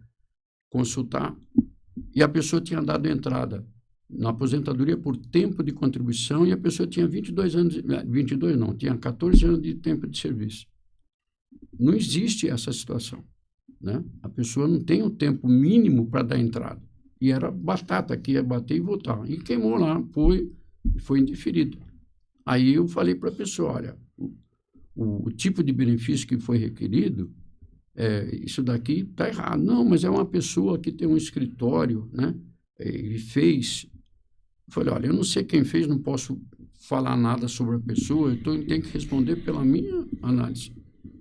Speaker 2: consultar, e a pessoa tinha dado entrada na aposentadoria por tempo de contribuição e a pessoa tinha 22 anos, 22 não, tinha 14 anos de tempo de serviço. Não existe essa situação, né? A pessoa não tem o tempo mínimo para dar entrada. E era batata, que ia bater e voltar. E queimou lá, foi indeferido. Aí eu falei para a pessoa, olha, o tipo de benefício que foi requerido, isso daqui está errado. Não, mas é uma pessoa que tem um escritório, né? E fez... Eu falei, olha, eu não sei quem fez, não posso falar nada sobre a pessoa, então eu tenho que responder pela minha análise.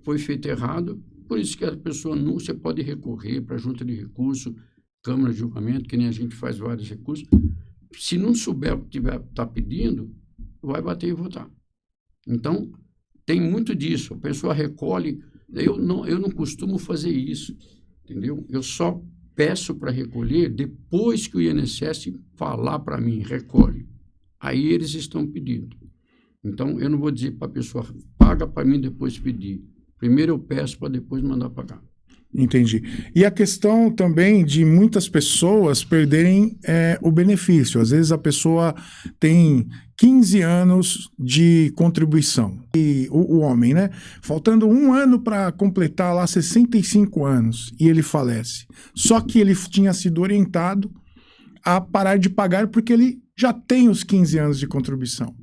Speaker 2: Foi feito errado, por isso que a pessoa não, você pode recorrer para a junta de recurso, Câmara de Julgamento, que nem a gente faz vários recursos. Se não souber o que está pedindo, vai bater e votar. Então, tem muito disso. A pessoa recolhe. Eu não costumo fazer isso, entendeu? Eu só peço para recolher depois que o INSS falar para mim, recolhe. Aí eles estão pedindo. Então, eu não vou dizer para a pessoa, paga para mim depois pedir. Primeiro eu peço para depois mandar pagar.
Speaker 1: Entendi. E a questão também de muitas pessoas perderem o benefício. Às vezes a pessoa tem 15 anos de contribuição. E o homem, né? Faltando 1 ano para completar lá 65 anos e ele falece. Só que ele tinha sido orientado a parar de pagar porque ele já tem os 15 anos de contribuição.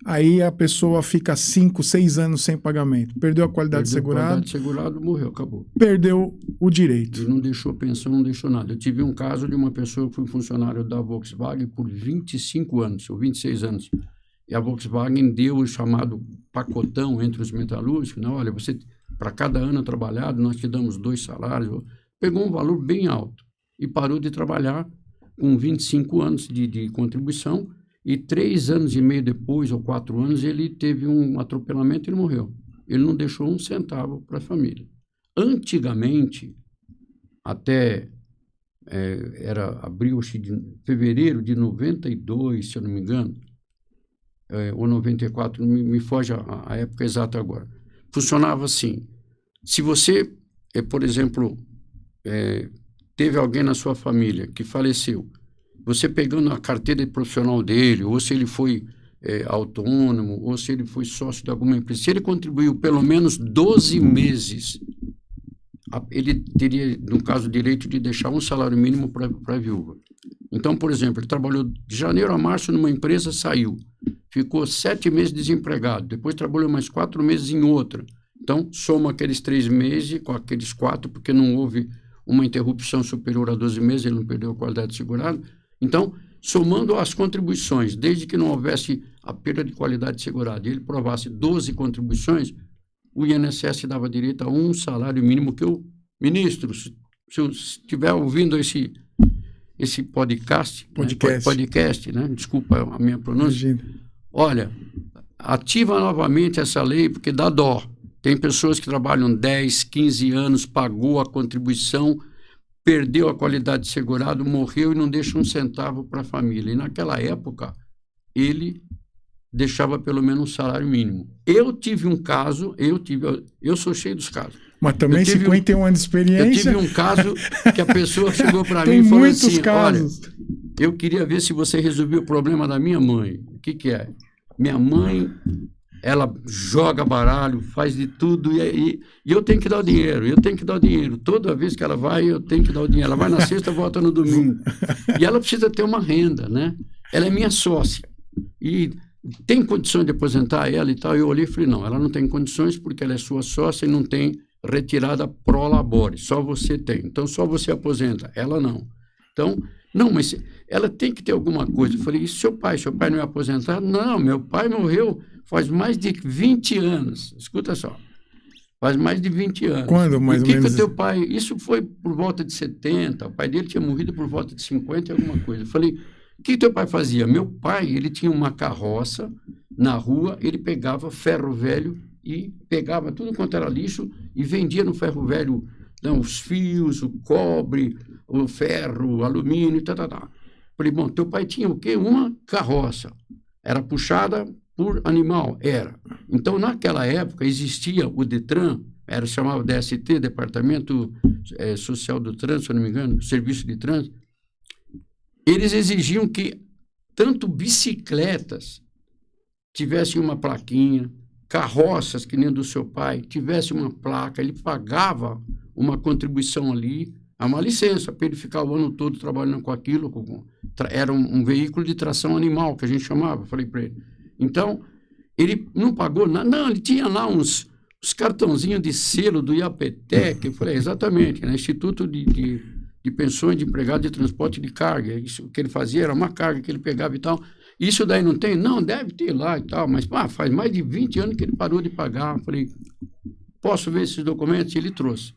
Speaker 1: Aí a pessoa fica 5, 6 anos sem pagamento. Perdeu a qualidade segurada.
Speaker 2: A qualidade segurada, morreu, acabou.
Speaker 1: Perdeu o direito.
Speaker 2: E não deixou pensão, não deixou nada. Eu tive um caso de uma pessoa que foi funcionário da Volkswagen por 25 anos, ou 26 anos. E a Volkswagen deu o chamado pacotão entre os metalúrgicos. Não, olha, você, para cada ano trabalhado, nós te damos 2 salários. Pegou um valor bem alto e parou de trabalhar com 25 anos de contribuição. e 3 anos e meio depois, ou 4 anos, ele teve um atropelamento e ele morreu. Ele não deixou um centavo para a família. Antigamente, até era abril, fevereiro de 92, se eu não me engano, ou 94, me foge a época exata agora. Funcionava assim: se você, por exemplo, teve alguém na sua família que faleceu, você pegando a carteira profissional dele, ou se ele foi autônomo, ou se ele foi sócio de alguma empresa, se ele contribuiu pelo menos 12 meses, ele teria, no caso, direito de deixar um salário mínimo para a viúva. Então, por exemplo, ele trabalhou de janeiro a março numa empresa, saiu, ficou 7 meses desempregado, depois trabalhou mais 4 meses em outra. Então, soma aqueles 3 meses com aqueles 4, porque não houve uma interrupção superior a 12 meses, ele não perdeu a qualidade de segurado. Então, somando as contribuições, desde que não houvesse a perda de qualidade de segurado, e ele provasse 12 contribuições, o INSS dava direito a um salário mínimo que eu... Ministro, se estiver ouvindo esse podcast, né? Desculpa a minha pronúncia. Imagina. Olha, ativa novamente essa lei, porque dá dó. Tem pessoas que trabalham 10, 15 anos, pagou a contribuição, perdeu a qualidade de segurado, morreu e não deixa um centavo para a família. E naquela época, ele deixava pelo menos um salário mínimo. Eu tive um caso, eu sou cheio dos casos.
Speaker 1: Mas também 51 anos de experiência.
Speaker 2: Eu tive um caso que a pessoa chegou para mim e falou assim,
Speaker 1: casos.
Speaker 2: Olha, eu queria ver se você resolveu o problema da minha mãe. O que é? Minha mãe, ela joga baralho, faz de tudo e eu tenho que dar o dinheiro, Toda vez que ela vai, eu tenho que dar o dinheiro. Ela vai na sexta, volta no domingo. E ela precisa ter uma renda, né? Ela é minha sócia. E tem condições de aposentar ela e tal? Eu olhei e falei, não, ela não tem condições porque ela é sua sócia e não tem retirada pro labore, só você tem. Então, só você aposenta, ela não. Então, não, mas ela tem que ter alguma coisa. Eu falei, e seu pai não é aposentado? Não, meu pai morreu faz mais de 20 anos. Escuta só, faz mais de 20 anos.
Speaker 1: Quando, mais ou menos?
Speaker 2: Que o teu pai... Isso foi por volta de 70, o pai dele tinha morrido por volta de 50 e alguma coisa. Eu falei, o que teu pai fazia? Meu pai, ele tinha uma carroça na rua, ele pegava ferro velho e pegava tudo quanto era lixo e vendia no ferro velho, então, os fios, o cobre, o ferro, o alumínio, tá. Falei, bom, teu pai tinha o quê? Uma carroça. Era puxada por animal? Era. Então, naquela época, existia o DETRAN, chamava DST, Departamento Social do Trânsito, se eu não me engano, Serviço de Trânsito. Eles exigiam que tanto bicicletas tivessem uma plaquinha, carroças, que nem do seu pai, tivesse uma placa, ele pagava uma contribuição ali, uma licença para ele ficar o ano todo trabalhando com aquilo, era um veículo de tração animal, que a gente chamava, falei para ele. Então, ele não pagou nada, não, ele tinha lá uns cartãozinhos de selo do IAPTEC, eu falei, exatamente, né? Instituto de Pensões de Empregado de Transporte de Carga, isso que ele fazia era uma carga que ele pegava e tal. Isso daí não tem? Não, deve ter lá e tal, mas faz mais de 20 anos que ele parou de pagar. Eu falei, posso ver esses documentos? E ele trouxe.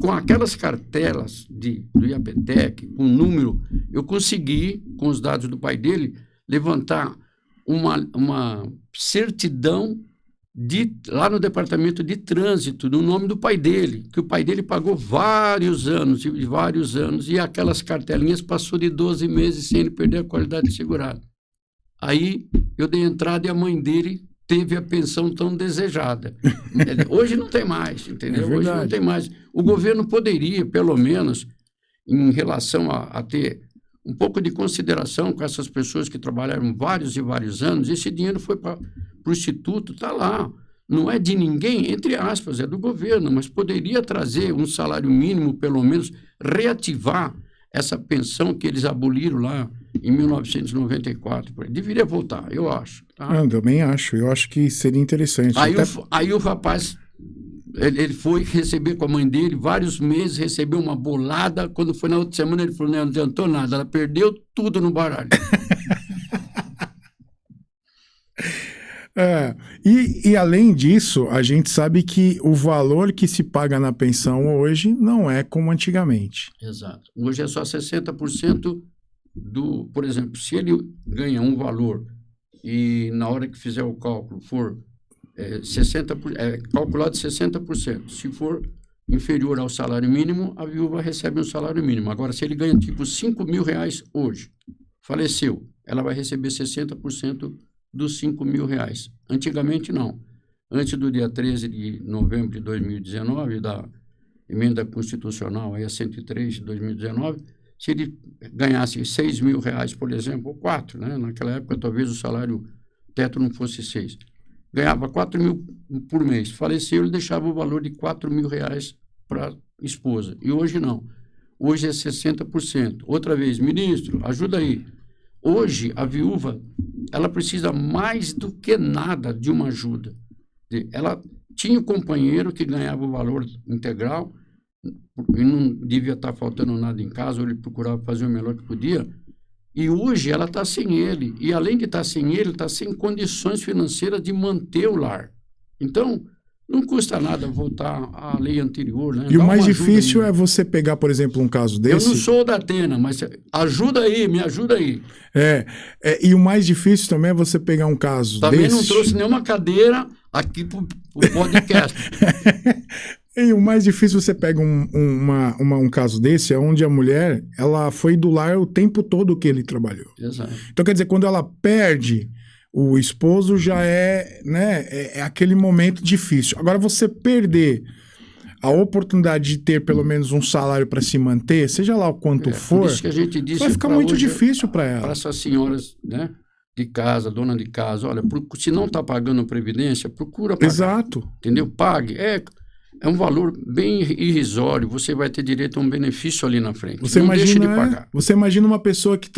Speaker 2: Com aquelas cartelas do IAPTEC, com número, eu consegui, com os dados do pai dele, levantar uma certidão lá no Departamento de Trânsito, no nome do pai dele, que o pai dele pagou vários anos, e aquelas cartelinhas passou de 12 meses sem ele perder a qualidade de segurado. Aí eu dei entrada e a mãe dele teve a pensão tão desejada. Hoje não tem mais, entendeu? Hoje não tem mais. O governo poderia, pelo menos, em relação a ter um pouco de consideração com essas pessoas que trabalharam vários e vários anos, esse dinheiro foi para o Instituto, está lá. Não é de ninguém, entre aspas, é do governo, mas poderia trazer um salário mínimo, pelo menos, reativar essa pensão que eles aboliram lá em 1994. Deveria voltar, eu acho. Tá?
Speaker 1: Eu também acho. Eu acho que seria interessante.
Speaker 2: Aí o rapaz, ele foi receber com a mãe dele, vários meses, recebeu uma bolada. Quando foi na outra semana, ele falou, não adiantou nada, ela perdeu tudo no baralho.
Speaker 1: E além disso, a gente sabe que o valor que se paga na pensão hoje não é como antigamente.
Speaker 2: Exato. Hoje é só 60% por exemplo, se ele ganha um valor e na hora que fizer o cálculo for 60%, calculado 60%, se for inferior ao salário mínimo, a viúva recebe um salário mínimo. Agora, se ele ganha tipo R$5.000 hoje, faleceu, ela vai receber 60% dos R$5.000. Antigamente, não. Antes do dia 13 de novembro de 2019, da emenda constitucional, aí a 103 de 2019, se ele ganhasse R$6.000, por exemplo, ou 4, né? Naquela época, talvez o salário teto não fosse 6. Ganhava 4.000 por mês. Faleceu, ele deixava o valor de R$4.000 para a esposa. E hoje não. Hoje é 60%. Outra vez, ministro, ajuda aí. Hoje, a viúva, ela precisa mais do que nada de uma ajuda. Ela tinha um companheiro que ganhava o valor integral e não devia estar faltando nada em casa, ou ele procurava fazer o melhor que podia. E hoje ela está sem ele. E além de estar sem ele, está sem condições financeiras de manter o lar. Então, não custa nada voltar à lei anterior, né?
Speaker 1: E o mais difícil é você pegar, por exemplo, um caso desse...
Speaker 2: Eu não sou da Atena, mas ajuda aí, me ajuda aí.
Speaker 1: E o mais difícil também é você pegar um caso
Speaker 2: também
Speaker 1: desse...
Speaker 2: não trouxe nenhuma cadeira aqui para o podcast.
Speaker 1: E o mais difícil, você pega um caso desse, é onde a mulher, ela foi do lar o tempo todo que ele trabalhou.
Speaker 2: Exato.
Speaker 1: Então, quer dizer, quando ela perde o esposo, já é aquele momento difícil. Agora, você perder a oportunidade de ter pelo menos um salário para se manter, seja lá o quanto for,
Speaker 2: por isso que a gente disse,
Speaker 1: vai ficar muito difícil para ela.
Speaker 2: Para essas senhoras, né, de casa, dona de casa, olha, se não está pagando previdência, procura pagar.
Speaker 1: Exato.
Speaker 2: Entendeu? Pague. É um valor bem irrisório, você vai ter direito a um benefício ali na frente. Não deixe de pagar.
Speaker 1: Você imagina uma pessoa que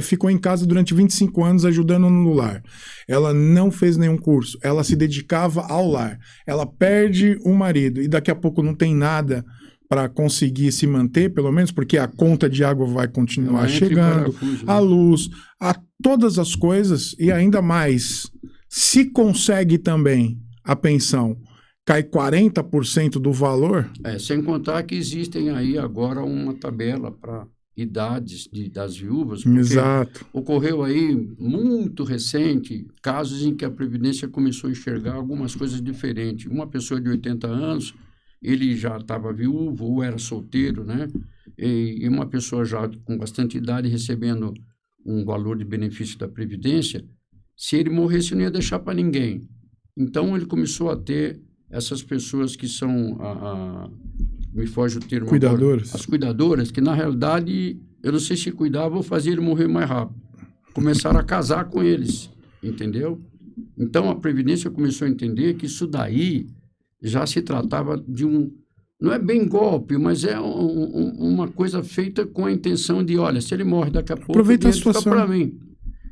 Speaker 1: ficou em casa durante 25 anos ajudando no lar. Ela não fez nenhum curso, ela se dedicava ao lar. Ela perde o marido e daqui a pouco não tem nada para conseguir se manter, pelo menos, porque a conta de água vai continuar chegando, a luz, a todas as coisas, e ainda mais, se consegue também a pensão, cai 40% do valor.
Speaker 2: Sem contar que existem aí agora uma tabela para idades das viúvas.
Speaker 1: Exato.
Speaker 2: Ocorreu aí, muito recente, casos em que a Previdência começou a enxergar algumas coisas diferentes. Uma pessoa de 80 anos, ele já estava viúvo ou era solteiro, né? E uma pessoa já com bastante idade recebendo um valor de benefício da Previdência, se ele morresse não ia deixar para ninguém. Então ele começou a ter essas pessoas que são, me foge o termo
Speaker 1: cuidadoras.
Speaker 2: Agora, as cuidadoras, que na realidade, eu não sei se cuidava ou fazia ele morrer mais rápido. Começaram a casar com eles, entendeu? Então a Previdência começou a entender que isso daí já se tratava de não é bem golpe, mas é uma coisa feita com a intenção de, olha, se ele morre daqui a pouco,
Speaker 1: aproveita a situação
Speaker 2: para mim.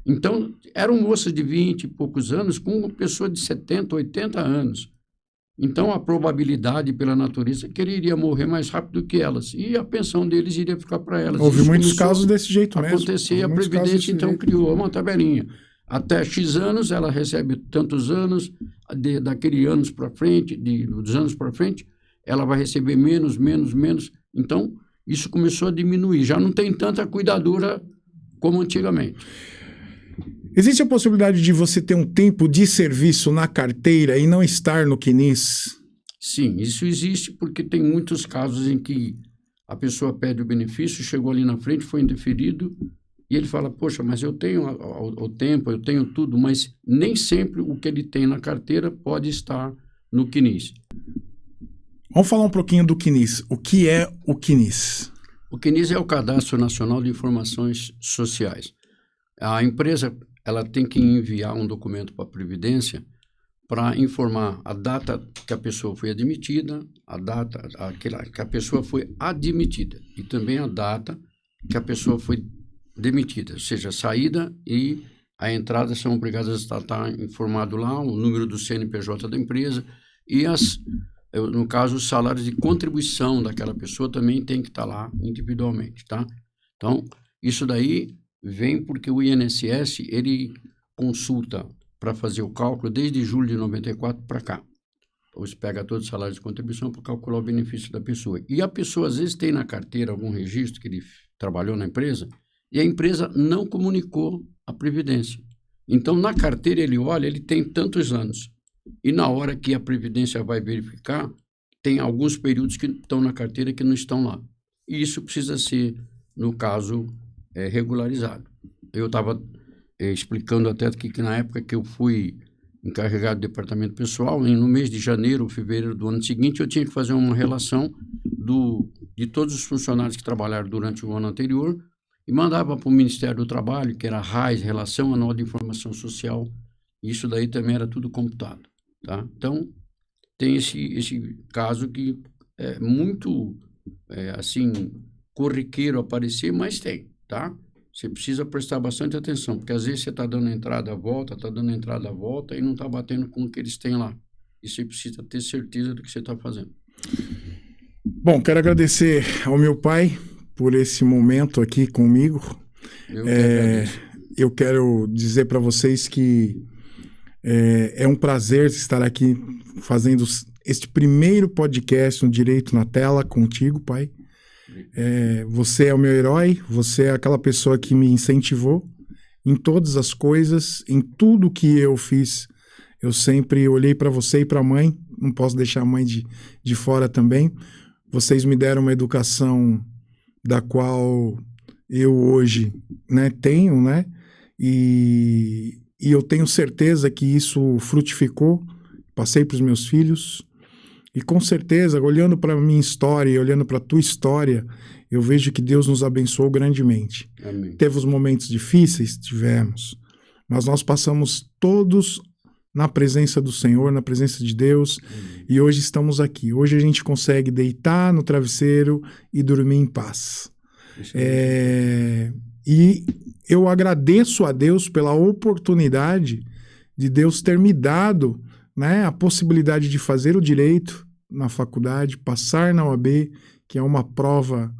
Speaker 2: Então, eram moças de 20 e poucos anos com uma pessoa de 70, 80 anos. Então, a probabilidade pela natureza que ele iria morrer mais rápido que elas. E a pensão deles iria ficar para elas.
Speaker 1: Houve muitos casos desse jeito mesmo.
Speaker 2: Acontecer, e a Previdência, então, criou uma tabelinha. Até X anos, ela recebe tantos anos, daquele anos para frente, dos anos para frente, ela vai receber menos. Então, isso começou a diminuir. Já não tem tanta cuidadora como antigamente.
Speaker 1: Existe a possibilidade de você ter um tempo de serviço na carteira e não estar no CNIS?
Speaker 2: Sim, isso existe porque tem muitos casos em que a pessoa pede o benefício, chegou ali na frente, foi indeferido, e ele fala, poxa, mas eu tenho o tempo, eu tenho tudo, mas nem sempre o que ele tem na carteira pode estar no CNIS.
Speaker 1: Vamos falar um pouquinho do CNIS. O que é o CNIS?
Speaker 2: O CNIS é o Cadastro Nacional de Informações Sociais. A empresa ela tem que enviar um documento para a Previdência para informar a data que a pessoa foi admitida, a data que a pessoa foi admitida e também a data que a pessoa foi demitida, ou seja, a saída e a entrada são obrigadas a estar informado lá, o número do CNPJ da empresa e no caso, os salários de contribuição daquela pessoa também tem que estar lá individualmente, tá? Então, isso daí vem porque o INSS, ele consulta para fazer o cálculo desde julho de 94 para cá. Você pega todos os salários de contribuição para calcular o benefício da pessoa. E a pessoa, às vezes, tem na carteira algum registro que ele trabalhou na empresa e a empresa não comunicou a Previdência. Então, na carteira, ele olha, ele tem tantos anos. E na hora que a Previdência vai verificar, tem alguns períodos que estão na carteira que não estão lá. E isso precisa ser, no caso, regularizado. Eu estava explicando até que na época que eu fui encarregado do departamento pessoal, no mês de janeiro ou fevereiro do ano seguinte, eu tinha que fazer uma relação de todos os funcionários que trabalharam durante o ano anterior e mandava para o Ministério do Trabalho, que era a RAIS, Relação Anual de Informação Social. Isso daí também era tudo computado. Tá? Então, tem esse caso que é muito, assim, corriqueiro aparecer, mas tem, tá? Você precisa prestar bastante atenção, porque às vezes você está dando entrada à volta, e não está batendo com o que eles têm lá. E você precisa ter certeza do que você está fazendo.
Speaker 1: Bom, quero agradecer ao meu pai por esse momento aqui comigo. Eu quero dizer para vocês que é um prazer estar aqui fazendo este primeiro podcast no Direito na Tela contigo, pai. Você é o meu herói, você é aquela pessoa que me incentivou em todas as coisas, em tudo que eu fiz. Eu sempre olhei para você e para a mãe, não posso deixar a mãe de fora também. Vocês me deram uma educação da qual eu hoje, né, tenho, né? E eu tenho certeza que isso frutificou, passei para os meus filhos. E com certeza, olhando para a minha história e olhando para a tua história, eu vejo que Deus nos abençoou grandemente.
Speaker 2: Amém.
Speaker 1: Teve os momentos difíceis? Tivemos. Mas nós passamos todos na presença do Senhor, na presença de Deus, e hoje estamos aqui. Hoje a gente consegue deitar no travesseiro e dormir em paz. E eu agradeço a Deus pela oportunidade de Deus ter me dado, né, a possibilidade de fazer o direito na faculdade, passar na OAB, que é uma prova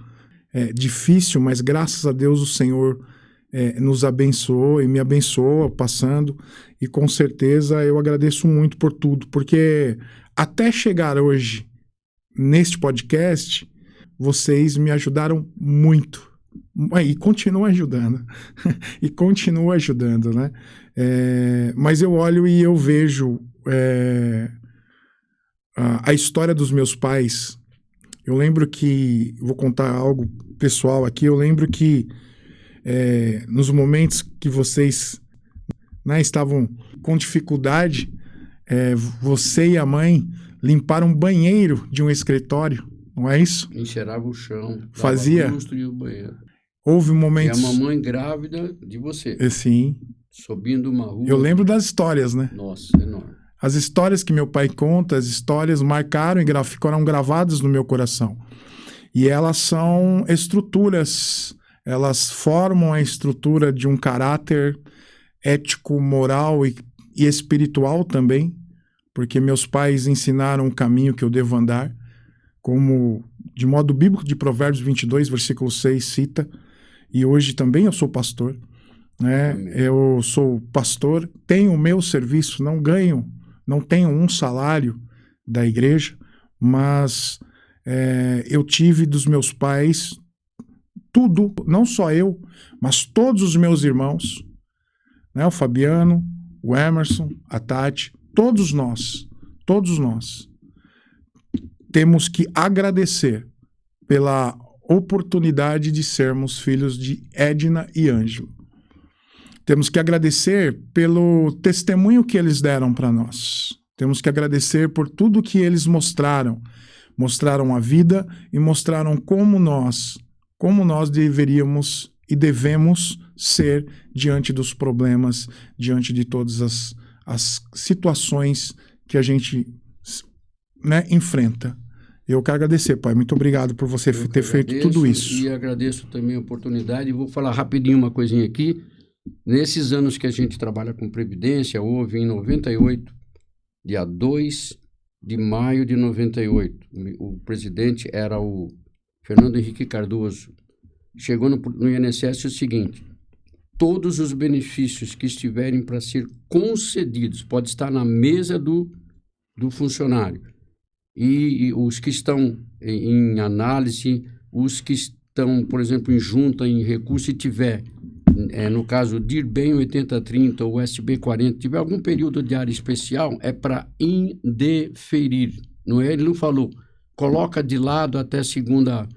Speaker 1: difícil, mas graças a Deus o Senhor nos abençoou e me abençoou passando, e com certeza eu agradeço muito por tudo, porque até chegar hoje neste podcast, vocês me ajudaram muito. E continuam ajudando. E continuam ajudando, né? Mas eu olho e eu vejo a história dos meus pais. Eu lembro que, vou contar algo pessoal aqui, eu lembro que nos momentos que vocês, né, estavam com dificuldade, você e a mãe limparam um banheiro de um escritório, não é isso?
Speaker 2: Encerava o chão,
Speaker 1: fazia
Speaker 2: lustre e o banheiro.
Speaker 1: Houve momentos...
Speaker 2: E a mamãe grávida de você.
Speaker 1: Sim.
Speaker 2: Subindo uma rua.
Speaker 1: Eu lembro das histórias, né?
Speaker 2: Nossa, enorme.
Speaker 1: As histórias que meu pai conta, as histórias marcaram e ficaram gravadas no meu coração. E elas são estruturas, elas formam a estrutura de um caráter ético, moral e espiritual também, porque meus pais ensinaram o caminho que eu devo andar, como de modo bíblico de Provérbios 22, versículo 6 cita, e hoje também eu sou pastor, né? Eu sou pastor, tenho o meu serviço, não tenho um salário da igreja, mas eu tive dos meus pais tudo, não só eu, mas todos os meus irmãos, né? O Fabiano, o Emerson, a Tati, todos nós temos que agradecer pela oportunidade de sermos filhos de Edna e Ângelo. Temos que agradecer pelo testemunho que eles deram para nós. Temos que agradecer por tudo que eles mostraram. Mostraram a vida e mostraram como nós deveríamos e devemos ser diante dos problemas, diante de todas as situações que a gente, né, enfrenta. Eu quero agradecer, pai. Muito obrigado por você ter feito tudo isso.
Speaker 2: E agradeço também a oportunidade. E vou falar rapidinho uma coisinha aqui. Nesses anos que a gente trabalha com Previdência, houve em 98, dia 2 de maio de 98, o presidente era o Fernando Henrique Cardoso. Chegou no INSS o seguinte: todos os benefícios que estiverem para ser concedidos, pode estar na mesa do funcionário, e os que estão em análise, os que estão, por exemplo, em junta, em recurso, e tiver, no caso, DIRBEM 8030 ou SB 40, tiver algum período de área especial, é para indeferir. Não é? Ele não falou, coloca de lado até a segunda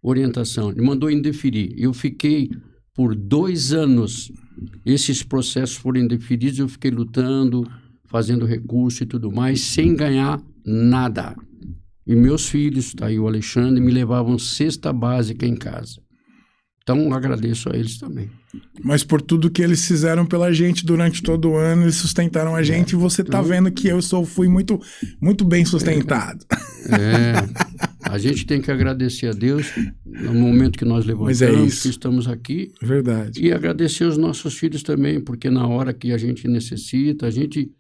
Speaker 2: orientação. Ele mandou indeferir. Eu fiquei por 2 anos, esses processos foram indeferidos, eu fiquei lutando, fazendo recurso e tudo mais, sem ganhar nada. E meus filhos, tá aí o Alexandre, me levavam cesta básica em casa. Então, agradeço a eles também.
Speaker 1: Mas por tudo que eles fizeram pela gente durante todo o ano, eles sustentaram a gente, e você tá vendo que fui muito, muito bem sustentado.
Speaker 2: A gente tem que agradecer a Deus no momento que nós levantamos, que estamos aqui.
Speaker 1: Verdade.
Speaker 2: E agradecer os nossos filhos também, porque na hora que a gente necessita, a gente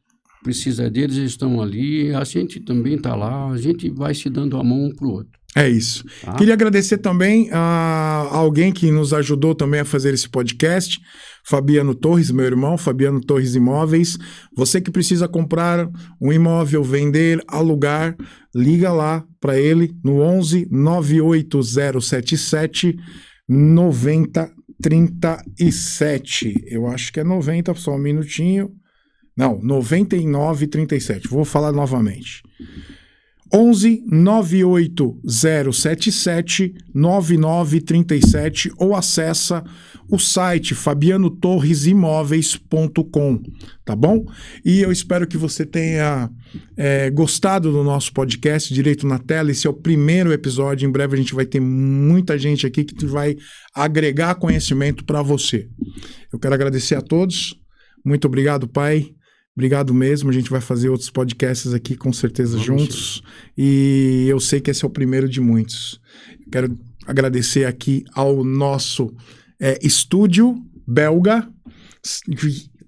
Speaker 2: precisa deles, eles estão ali, a gente também está lá, a gente vai se dando a mão um para o outro.
Speaker 1: É isso. Tá? Queria agradecer também a alguém que nos ajudou também a fazer esse podcast, Fabiano Torres, meu irmão, Fabiano Torres Imóveis. Você que precisa comprar um imóvel, vender, alugar, liga lá para ele no 11 98077 9037. Eu acho que é 90, só um minutinho. Não, 9937. Vou falar novamente. 11 98077 9937 ou acessa o site fabianotorresimóveis.com, tá bom? E eu espero que você tenha gostado do nosso podcast Direito na Tela. Esse é o primeiro episódio, em breve a gente vai ter muita gente aqui que vai agregar conhecimento para você. Eu quero agradecer a todos, muito obrigado, pai. Obrigado mesmo, a gente vai fazer outros podcasts aqui com certeza juntos, e eu sei que esse é o primeiro de muitos. Quero agradecer aqui ao nosso estúdio belga.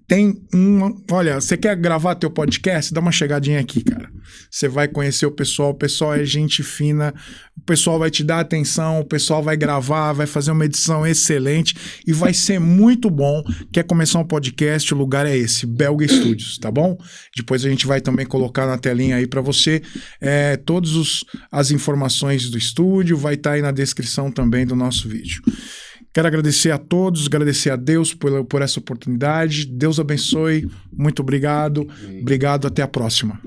Speaker 1: Tem olha, você quer gravar teu podcast? Dá uma chegadinha aqui, cara. Você vai conhecer o pessoal é gente fina, o pessoal vai te dar atenção, o pessoal vai gravar, vai fazer uma edição excelente e vai ser muito bom. Quer começar um podcast? O lugar é esse, Belga Studios, tá bom? Depois a gente vai também colocar na telinha aí para você todas as informações do estúdio, vai estar aí na descrição também do nosso vídeo. Quero agradecer a todos, agradecer a Deus por essa oportunidade. Deus abençoe. Muito obrigado. Obrigado, até a próxima.